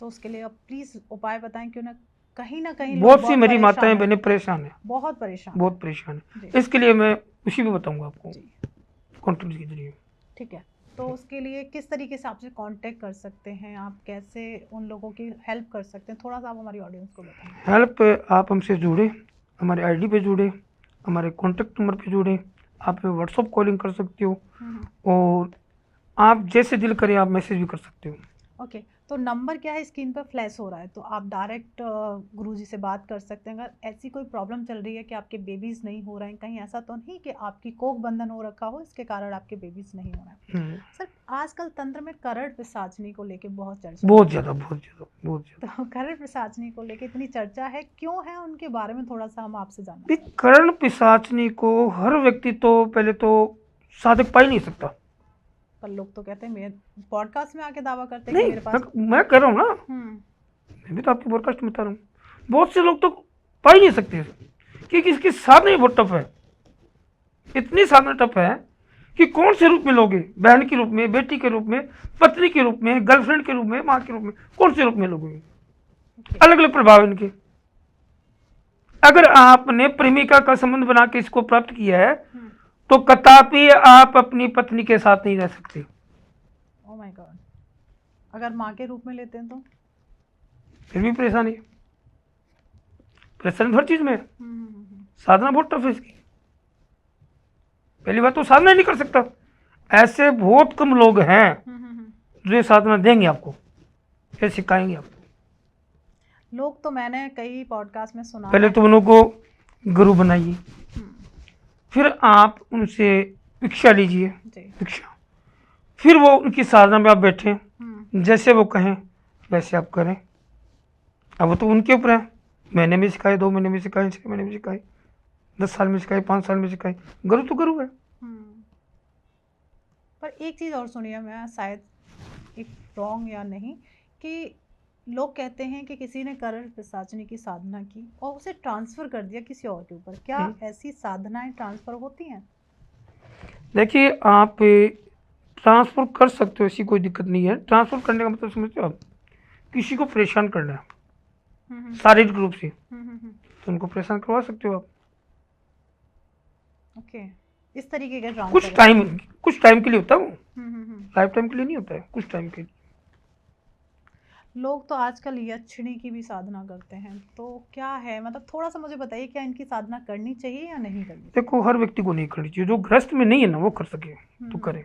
तो उसके लिए आप प्लीज उपाय बताएं, क्यों ना कहीं बहुत सी मेरी माताएं बहनें परेशान है, बहुत परेशान है। इसके लिए मैं उसी में बताऊंगा आपको कॉन्टेंट के जरिए। ठीक है, तो उसके लिए किस तरीके से आपसे कांटेक्ट कर सकते हैं, आप कैसे उन लोगों की हेल्प कर सकते हैं, थोड़ा सा आप हमारी ऑडियंस को बताएं। हेल्प, आप हमसे जुड़े, हमारे आईडी पे जुड़े, हमारे कॉन्टेक्ट नंबर पे जुड़े, आप व्हाट्सअप कॉलिंग कर सकते हो, और आप जैसे दिल करे आप मैसेज भी कर सकते हो। ओके, तो नंबर क्या है स्क्रीन पर फ्लैश हो रहा है, तो आप डायरेक्ट गुरुजी से बात कर सकते हैं। अगर ऐसी कोई प्रॉब्लम चल रही है कि आपके बेबीज नहीं हो रहे हैं, कहीं ऐसा तो नहीं कि आपकी कोक बंधन हो रखा हो इसके कारण आपके बेबीज नहीं हो रहे हैं। सर, आजकल तंत्र में करड़ पिशाचनी को लेके बहुत चर्चा, बहुत ज्यादा। तो करड़ पिशाचनी को लेके इतनी चर्चा है, क्यों है, उनके बारे में थोड़ा सा हम आपसे जानना चाहते हैं। करण पिशाचनी को हर व्यक्ति तो पहले तो साधक पा ही नहीं सकता। पर लोग तो कहते हैं, मेरे पॉडकास्ट में आके दावा करते हैं कि मेरे पास, मैं कर रहा हूँ ना, मैं भी तो आपकी पॉडकास्ट में बता रहा हूँ। बहुत से लोग तो पा ही नहीं सकते, क्योंकि इसकी साधना ही बहुत टफ है। इतनी साधना टफ है कि कौन से रूप में लोगे, बहन के रूप में, बेटी के रूप में, पत्नी के रूप में, गर्लफ्रेंड के रूप में, माँ के रूप में, कौन से रूप में लोगे? अलग अलग प्रभाव इनके। अगर आपने प्रेमिका का संबंध बना के इसको प्राप्त किया है तो कदापि आप अपनी पत्नी के साथ नहीं रह सकते। ओह माय गॉड, अगर माँ के रूप में लेते हैं तो फिर भी परेशानी, परेशानी हर चीज में। साधना बहुत टफ है इसकी। पहली बात तो साधना नहीं कर सकता। ऐसे बहुत कम लोग हैं जो ये साधना देंगे आपको, ये सिखाएंगे आपको। लोग तो मैंने कई पॉडकास्ट में सुना, पहले तो उन लोगों को गुरु बनाइए, फिर आप उनसे भिक्षा लीजिए, भिक्षा, फिर वो उनकी साधना में आप बैठे, जैसे वो कहें वैसे आप करें। अब वो तो उनके ऊपर है, महीने में सिखाए, 2 महीने में सिखाए, 6 महीने में सिखाए, 10 साल में सिखाए, 5 साल में सिखाए, गुरु तो गुरु है। पर एक चीज़ और सुनिए, मैं शायद एक रॉन्ग या नहीं, कि लोग कहते हैं कि किसी ने करड़ पिशाचनी की साधना की और उसे ट्रांसफर कर दिया किसी और के ऊपर। क्या ऐसी साधनाएं ट्रांसफर होती हैं? देखिए, आप ट्रांसफर कर सकते हो, ऐसी कोई दिक्कत नहीं है। ट्रांसफर करने का मतलब समझते हो आप, किसी को परेशान करना है शारीरिक रूप से, तो उनको परेशान करवा सकते हो आप। ओके, इस तरीके के ट्रांसफर कुछ टाइम के लिए होता है वो, लाइफ टाइम के लिए नहीं होता है, कुछ टाइम के लिए। लोग तो आजकल यक्षिणी की भी साधना करते हैं, तो क्या है, मतलब थोड़ा सा मुझे बताइए, क्या इनकी साधना करनी चाहिए या नहीं करनी? देखो, हर व्यक्ति को नहीं करनी चाहिए, जो गृहस्थ में नहीं है ना वो कर सके तो करे।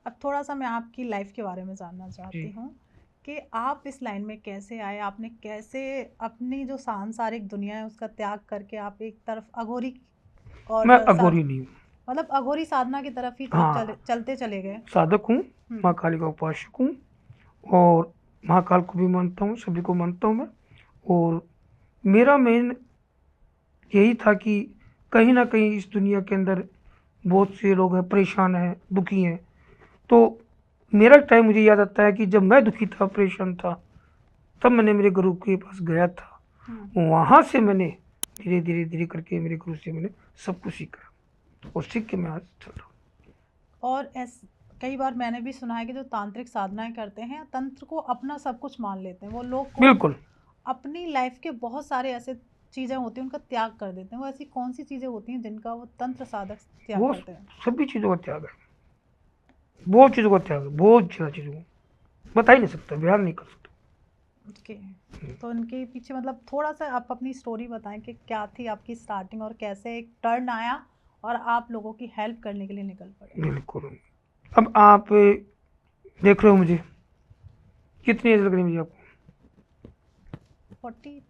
अब थोड़ा सा मैं आपकी लाइफ के बारे में जानना चाहती हूँ कि आप इस लाइन में कैसे आए, आपने कैसे अपनी जो सांसारिक दुनिया है उसका त्याग करके आप एक तरफ अघोरी, और मैं अघोरी नहीं हूँ, मतलब अघोरी साधना की तरफ ही चलते चले गए। साधक हूँ, माँ काली का उपासक हूँ, और महाकाल को भी मानता हूँ, सभी को मानता हूँ मैं। और मेरा मेन यही था कि कहीं ना कहीं इस दुनिया के अंदर बहुत से लोग हैं, परेशान हैं, दुखी हैं। तो मेरा टाइम मुझे याद आता है कि जब मैं दुखी था, परेशान था, तब मैंने मेरे गुरु के पास गया था। वहाँ से मैंने धीरे धीरे धीरे करके मेरे गुरु से मैंने सब कुछ सीखा, और सीख के मैं आज चल रहा हूँ। और कई बार मैंने भी सुना है कि जो तांत्रिक साधनाएं करते हैं, तंत्र को अपना सब कुछ मान लेते हैं, वो लोग बिल्कुल अपनी लाइफ के बहुत सारे ऐसे चीज़ें होती हैं उनका त्याग कर देते हैं। वो ऐसी कौन सी चीज़ें होती हैं जिनका वो तंत्र साधक त्याग करते हैं? सभी चीज़ों का त्याग है, बहुत चीज़ों का त्याग है, बहुत ज़्यादा चीज़ों को बता ही नहीं सकता, बयान नहीं कर सकता। ओके, तो इनके पीछे मतलब थोड़ा सा आप अपनी स्टोरी बताएं कि क्या थी आपकी स्टार्टिंग और कैसे एक टर्न आया और आप लोगों की हेल्प करने के लिए निकल पड़े। बिल्कुल। अब आप देख रहे हो मुझे, कितनी एज लग रही है मुझे आपको? 40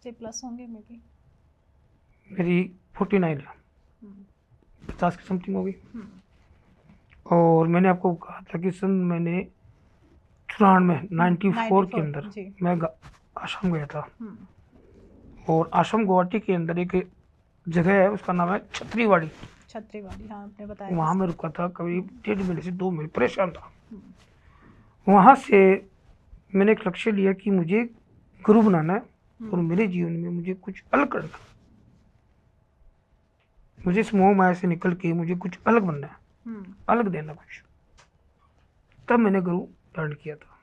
से प्लस होंगे मे बी। मेरी 49 है, हम्म, 50 की समथिंग होगी। हम्म, और मैंने आपको कहा था कि सन मैंने 94 के अंदर जी। मैं आश्रम गया था। हम्म, और आश्रम गुवाहाटी के अंदर एक जगह है, उसका नाम है छतरीवाड़ी। छतरीवाड़ी, हाँ आपने बताया वहाँ था। मैं रुका था करीब 1.5 महीने से 2 महीने, परेशान था। हम्म, वहाँ से मैंने एक लक्ष्य लिया कि मुझे गुरु बनाना है और हम्म, मेरे जीवन में मुझे कुछ अलग करना है। मुझे इस मोह माया से निकल के मुझे कुछ अलग बनना है, हम्म, अलग देना कुछ। तब मैंने गुरु धारण किया था,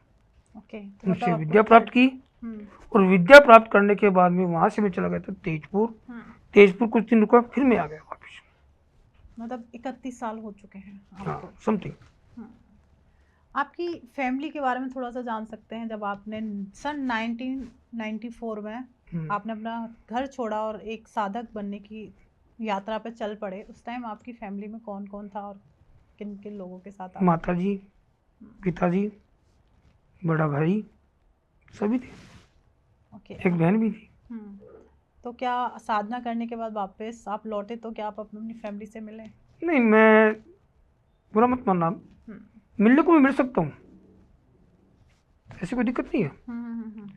ओके। तो उनसे मतलब विद्या आपको प्राप्त की। हम्म, और विद्या प्राप्त करने के बाद में वहाँ से मैं चला गया था तेजपुर। हम्म, तेजपुर कुछ दिन रुका, फिर मैं आ गया वापस। मतलब 31 साल हो चुके हैं आपको। हाँ, समथिंग। हम्म। आपकी फैमिली के बारे में थोड़ा सा जान सकते हैं? जब आपने सन 1994 में आपने अपना घर छोड़ा और एक साधक बनने की यात्रा पे चल पड़े, उस टाइम आपकी फैमिली में कौन कौन था और किन किन लोगों के साथ आप? माता जी, पिताजी, बड़ा भाई, सभी थे। ओके। एक बहन भी थी। तो क्या साधना करने के बाद वापस आप लौटे तो क्या आप अपनी फैमिली से मिले? नहीं, मैं बुरा मत मानना, हम्म, मिलने को भी मिल सकता हूँ, ऐसी कोई दिक्कत नहीं है। हम्म।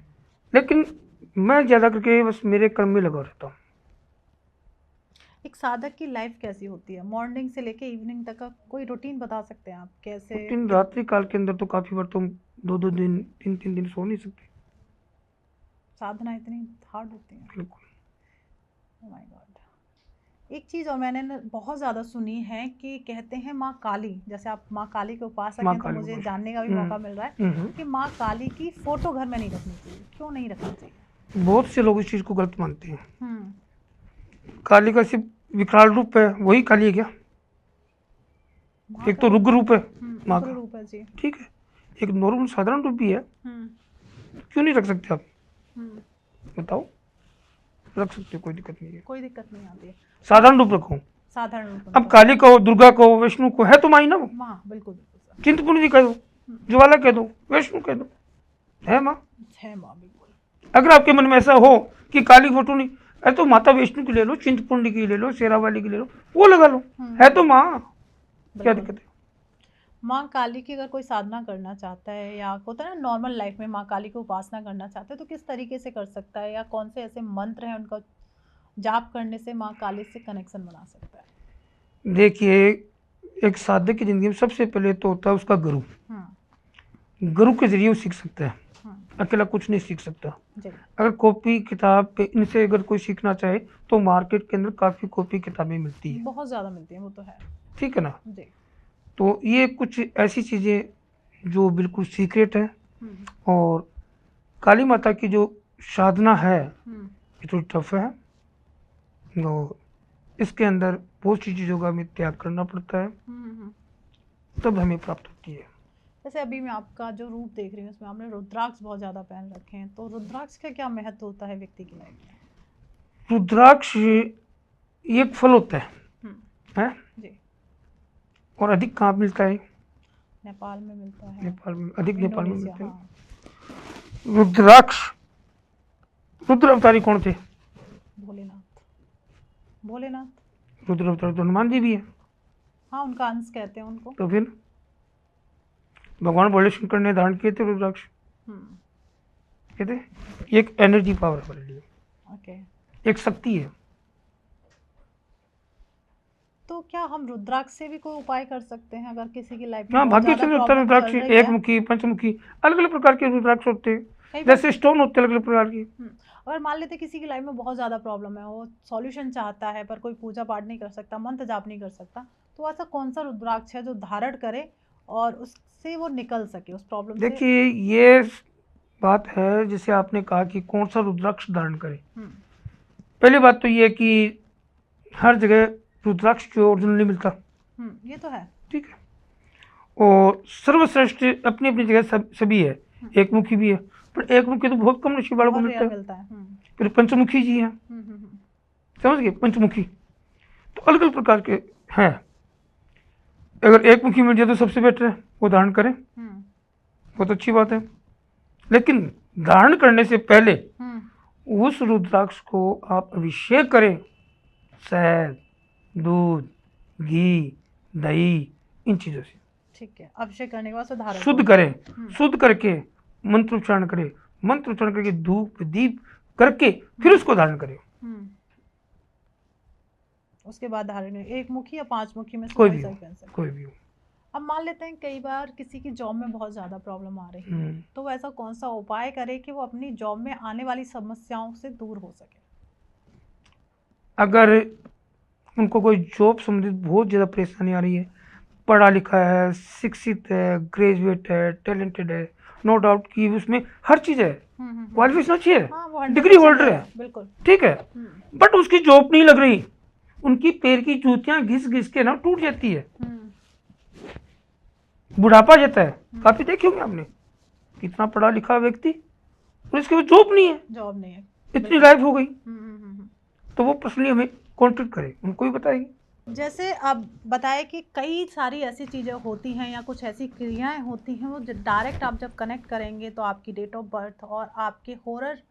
लेकिन मैं ज़्यादा करके बस मेरे कर्म में लगा रहता हूँ। एक साधक की लाइफ कैसी होती है? मॉर्निंग से लेके इवनिंग तक का कोई रूटीन बता सकते हैं आप? कैसे दिन रात्रि काल के अंदर तो काफ़ी बार तुम 2-2 दिन 3-3 दिन सो नहीं सकते। साधना इतनी हार्ड होती है? बिल्कुल। Oh my God। एक चीज और मैंने बहुत ज्यादा सुनी है कि कहते हैं माँ काली, जैसे आप माँ काली के उपासक माँ हैं तो काली मुझे उपासक। जानने का भी मौका मिल रहा है कि माँ काली की फोटो घर में नहीं रखनी चाहिए। क्यों नहीं रखनी चाहिए? बहुत से लोग इस चीज़ को गलत मानते हैं। हम्म, काली का सिर्फ विकराल रूप है, वही काली है क्या? माँ एक तो का रुद्र रूप है माँ उग्र का, रूप है जी। ठीक है। एक नॉर्मल साधारण रूप भी है, हम्म, क्यों नहीं रख सकते आप? हम्म, बताओ, रख सकते हो, कोई दिक्कत नहीं है। कोई दिक्कत नहीं आती है। साधारण रूप रखो। साधारण रूप अब उनका। काली कहो, दुर्गा कहो, विष्णु को, है तो माँ ही ना वो। माँ, बिल्कुल बिल्कुल सर। चिंतपूर्णी जी कह दो, ज्वाला कह दो, विष्णु कह दो, है माँ। है माँ, बिल्कुल। अगर आपके मन में ऐसा हो कि काली फोटो नहीं, है तो माता विष्णु की ले लो, चिंतपूर्णी की ले लो, शेरावाली की ले लो, वो लगा लो, है तो माँ, क्या बिल्कुल। दिक्कत है? माँ काली की अगर कोई साधना करना चाहता है या होता है ना नॉर्मल लाइफ में माँ काली की उपासना करना चाहता है तो किस तरीके से कर सकता है, या कौन से ऐसे मंत्र हैं उनका जाप करने से माँ काली से कनेक्शन बना सकता है? देखिए, एक साधक की जिंदगी में सबसे पहले तो होता है उसका गुरु। गुरु के जरिए वो सीख सकता है, अकेला कुछ नहीं सीख सकता। जी। अगर कॉपी किताब पे इनसे अगर कोई सीखना चाहे तो मार्केट के अंदर काफ़ी कॉपी किताबें मिलती है, बहुत ज़्यादा मिलती है, वो तो है। ठीक है ना। जी। तो ये कुछ ऐसी चीज़ें जो बिल्कुल सीक्रेट है। और काली माता की जो साधना है ये थोड़ी टफ है, और इसके अंदर बहुत सी चीज़ों का हमें त्याग करना पड़ता है, तब हमें प्राप्त होती है। जैसे अभी मैं आपका जो रूप देख रही हूँ उसमें आपने रुद्राक्ष बहुत ज़्यादा पहन रखे हैं, तो रुद्राक्ष का क्या महत्व होता है व्यक्ति की लाइफ में? रुद्राक्ष ये एक फल होता है जी। और अधिक कहाँ मिलता है? नेपाल में मिलता है। नेपाल में, अधिक नेपाल में इंडोनेशिया, मिलता है। हाँ। रुद्राक्ष, रुद्र अवतारी कौन थे? भोलेनाथ। भोलेनाथ। रुद्र अवतारी तो हनुमान जी भी है। हाँ, उनका अंश कहते हैं उनको। तो फिर भगवान भोले शंकर ने धारण किए थे रुद्राक्ष, कहते एक एनर्जी पावर है हमारे लिए, ओके। एक शक्ति है। तो क्या हम रुद्राक्ष से भी कोई उपाय कर सकते हैं अगर किसी की लाइफ में हाँ, बहुत भाग्य ज्यादा से होता है प्रॉब्लम रुद्राक्ष, चल रही एक है? मुखी, पंचमुखी, अलग अलग प्रकार के रुद्राक्ष होते हैं, कई बार जैसे स्टोन होते हैं अलग अलग प्रकार की। अगर मान लेते किसी की लाइफ में बहुत ज्यादा प्रॉब्लम है, वो सॉल्यूशन चाहता है पर कोई पूजा पाठ नहीं कर सकता, मंत्र जाप नहीं कर सकता, तो ऐसा कौन सा रुद्राक्ष है जो धारण करे और उससे वो निकल सके उस प्रॉब्लम से? देखिए, ये बात है जैसे आपने कहा कि कौन सा रुद्राक्ष धारण करें। पहली बात तो ये कि हर जगह रुद्राक्ष जो ओरिजिनल नहीं मिलता, ये तो है। ठीक है। और सर्वश्रेष्ठ अपनी अपनी जगह सभी है, एक मुखी भी है, पर एक मुखी तो बहुत कम नसीब वालों को बहुत मिलता रेयर है। मिलता है। फिर पंचमुखी जी हैं, समझ गए, पंचमुखी तो अलग अलग प्रकार के हैं। अगर एक मुखी मिल जाए तो सबसे बेटर है, वो धारण करें। बहुत अच्छी बात है, लेकिन धारण करने से पहले उस रुद्राक्ष को आप अभिषेक करें शहद, दूध, घी, दही, इन चीज़ों से। ठीक है, अभिषेक करने के बाद सुधार शुद्ध करें, शुद्ध करके मंत्र उच्चारण करें, मंत्र उच्चारण करके धूप दीप करके फिर उसको धारण करें। उसके बाद धारण करें, 1 मुखी या 5 मुखी में से कोई भी हो। अब मान लेते हैं कई बार किसी की जॉब में बहुत ज़्यादा प्रॉब्लम आ रही है, तो वैसा कौन सा उपाय करे कि वो अपनी जॉब में आने वाली समस्याओं से दूर हो सके? अगर उनको कोई जॉब संबंधित बहुत ज़्यादा परेशानी आ रही है, पढ़ा लिखा है, शिक्षित है, ग्रेजुएट है, टैलेंटेड है, नो डाउट कि उसमें हर चीज़ है, क्वालिफिकेशन अच्छी है, डिग्री होल्डर है, बिल्कुल ठीक है, बट उसकी जॉब नहीं लग रही, उनकी पैर की जूतियां घिस घिस के ना टूट जाती है, बुढ़ापा जाता है। काफी देखे होंगे आपने, कितना पढ़ा लिखा व्यक्ति और इसके बाद जॉब नहीं है, इतनी लाइफ हो गई। तो वो पर्सनली हमें कॉन्टेक्ट करें, उनको भी बताएंगे। जैसे आप बताएं कि कई सारी ऐसी चीज़ें होती हैं या कुछ ऐसी क्रियाएं होती हैं, वो डायरेक्ट आप जब कनेक्ट करेंगे तो आपकी डेट ऑफ बर्थ और आपके हॉरर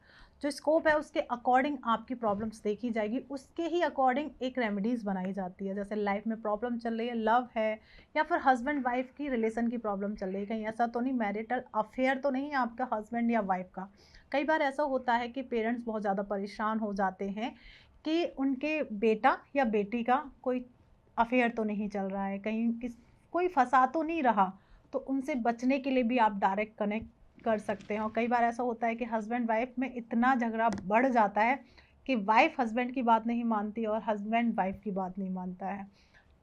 जो स्कोप है उसके अकॉर्डिंग आपकी प्रॉब्लम्स देखी जाएगी, उसके ही अकॉर्डिंग एक रेमेडीज़ बनाई जाती है। जैसे लाइफ में प्रॉब्लम चल रही है, लव है या फिर हस्बैंड वाइफ की रिलेशन की प्रॉब्लम चल रही है, कहीं ऐसा तो नहीं मैरिटल अफेयर तो नहीं है आपका हस्बैंड या वाइफ का। कई बार ऐसा होता है कि पेरेंट्स बहुत ज़्यादा परेशान हो जाते हैं कि उनके बेटा या बेटी का कोई अफेयर तो नहीं चल रहा है, कहीं कोई फंसा तो नहीं रहा, तो उनसे बचने के लिए भी आप डायरेक्ट कनेक्ट कर सकते हैं। और कई बार ऐसा होता है कि हस्बैंड वाइफ में इतना झगड़ा बढ़ जाता है कि वाइफ हस्बैंड की बात नहीं मानती और हस्बैंड वाइफ की बात नहीं मानता है।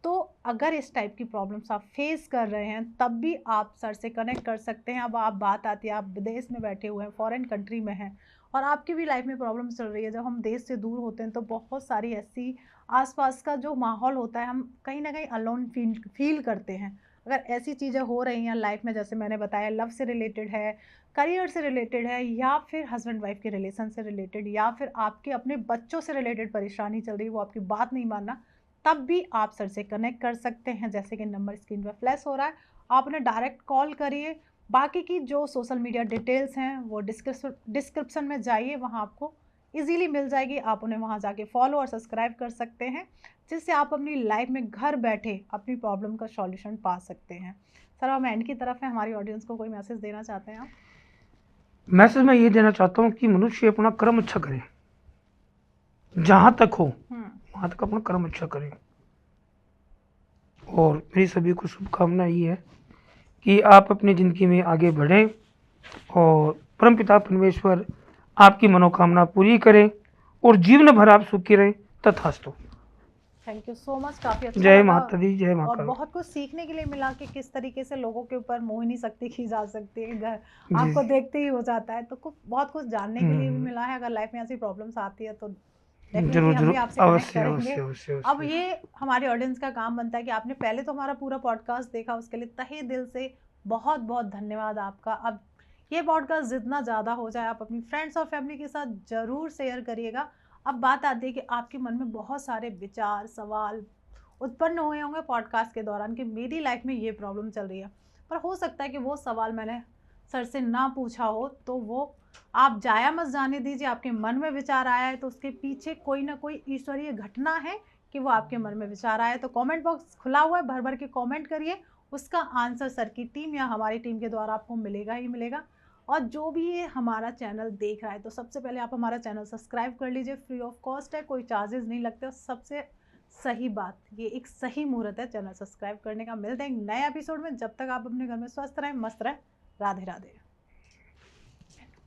तो अगर इस टाइप की प्रॉब्लम्स आप फेस कर रहे हैं तब भी आप सर से कनेक्ट कर सकते हैं। अब आप बात आती है, आप विदेश में बैठे हुए हैं, फॉरेन कंट्री में हैं और आपकी भी लाइफ में प्रॉब्लम चल रही है। जब हम देश से दूर होते हैं तो बहुत सारी ऐसी आसपास का जो माहौल होता है, हम कहीं ना कहीं अलोन फील करते हैं। अगर ऐसी चीज़ें हो रही हैं लाइफ में, जैसे मैंने बताया लव से रिलेटेड है, करियर से रिलेटेड है, या फिर हस्बैंड वाइफ के रिलेशन से रिलेटेड, या फिर आपके अपने बच्चों से रिलेटेड परेशानी चल रही है, वो आपकी बात नहीं मानना, तब भी आप सर से कनेक्ट कर सकते हैं। जैसे कि नंबर स्क्रीन पर फ्लैश हो रहा है, आप उन्हें डायरेक्ट कॉल करिए। बाकी की जो सोशल मीडिया डिटेल्स हैं वो डिस्क्रिप्शन में जाइए, वहाँ आपको इजीली मिल जाएगी। आप उन्हें वहाँ जाके फॉलो और सब्सक्राइब कर सकते हैं, जिससे आप अपनी लाइफ में घर बैठे अपनी प्रॉब्लम का सॉल्यूशन पा सकते हैं। सर, हम एंड की तरफ है, हमारी ऑडियंस को कोई मैसेज देना चाहते हैं आप? मैसेज मैं ये देना चाहता हूँ कि मनुष्य अपना कर्म अच्छा करे, जहाँ तक हो वहाँ तक अपना कर्म अच्छा करें। और मेरी सभी को शुभकामना ये है कि आप अपनी ज़िंदगी में आगे बढ़ें और परमपिता परमेश्वर आपकी मनोकामना पूरी करें और जीवन भर आप सुखी रहें। तथास्तु। थैंक यू सो मच, काफ़ी अच्छा जय लगा माता दी, जय माता। और बहुत कुछ सीखने के लिए मिला कि किस तरीके से लोगों के ऊपर मोहिनी शक्ति की जा सकती है, घर आपको देखते ही हो जाता है। तो बहुत कुछ जानने के लिए भी मिला है। अगर लाइफ में ऐसी प्रॉब्लम्स आती है तो जरूर हम भी आपसे कनेक्ट अवश्य करेंगे। अब ये हमारे ऑडियंस का काम बनता है कि आपने पहले तो हमारा पूरा पॉडकास्ट देखा, उसके लिए तहे दिल से बहुत बहुत धन्यवाद आपका। अब ये पॉडकास्ट जितना ज़्यादा हो जाए आप अपनी फ्रेंड्स और फैमिली के साथ ज़रूर शेयर करिएगा। अब बात आती है कि आपके मन में बहुत सारे विचार सवाल उत्पन्न हुए होंगे पॉडकास्ट के दौरान कि मेरी लाइफ में ये प्रॉब्लम चल रही है, पर हो सकता है कि वो सवाल मैंने सर से ना पूछा हो, तो वो आप जाया मत जाने दीजिए। आपके मन में विचार आया है तो उसके पीछे कोई ना कोई ईश्वरीय घटना है कि वो आपके मन में विचार आया है। तो कमेंट बॉक्स खुला हुआ है, भर भर के कमेंट करिए, उसका आंसर सर की टीम या हमारी टीम के द्वारा आपको मिलेगा ही मिलेगा। और जो भी ये हमारा चैनल देख रहा है तो सबसे पहले आप हमारा चैनल सब्सक्राइब कर लीजिए, फ्री ऑफ कॉस्ट है, कोई चार्जेस नहीं लगते। और सबसे सही बात, ये एक सही मुहूर्त है चैनल सब्सक्राइब करने का। मिलते हैं एक नए एपिसोड में, जब तक आप अपने घर में स्वस्थ रहें, मस्त रहें। राधे राधे।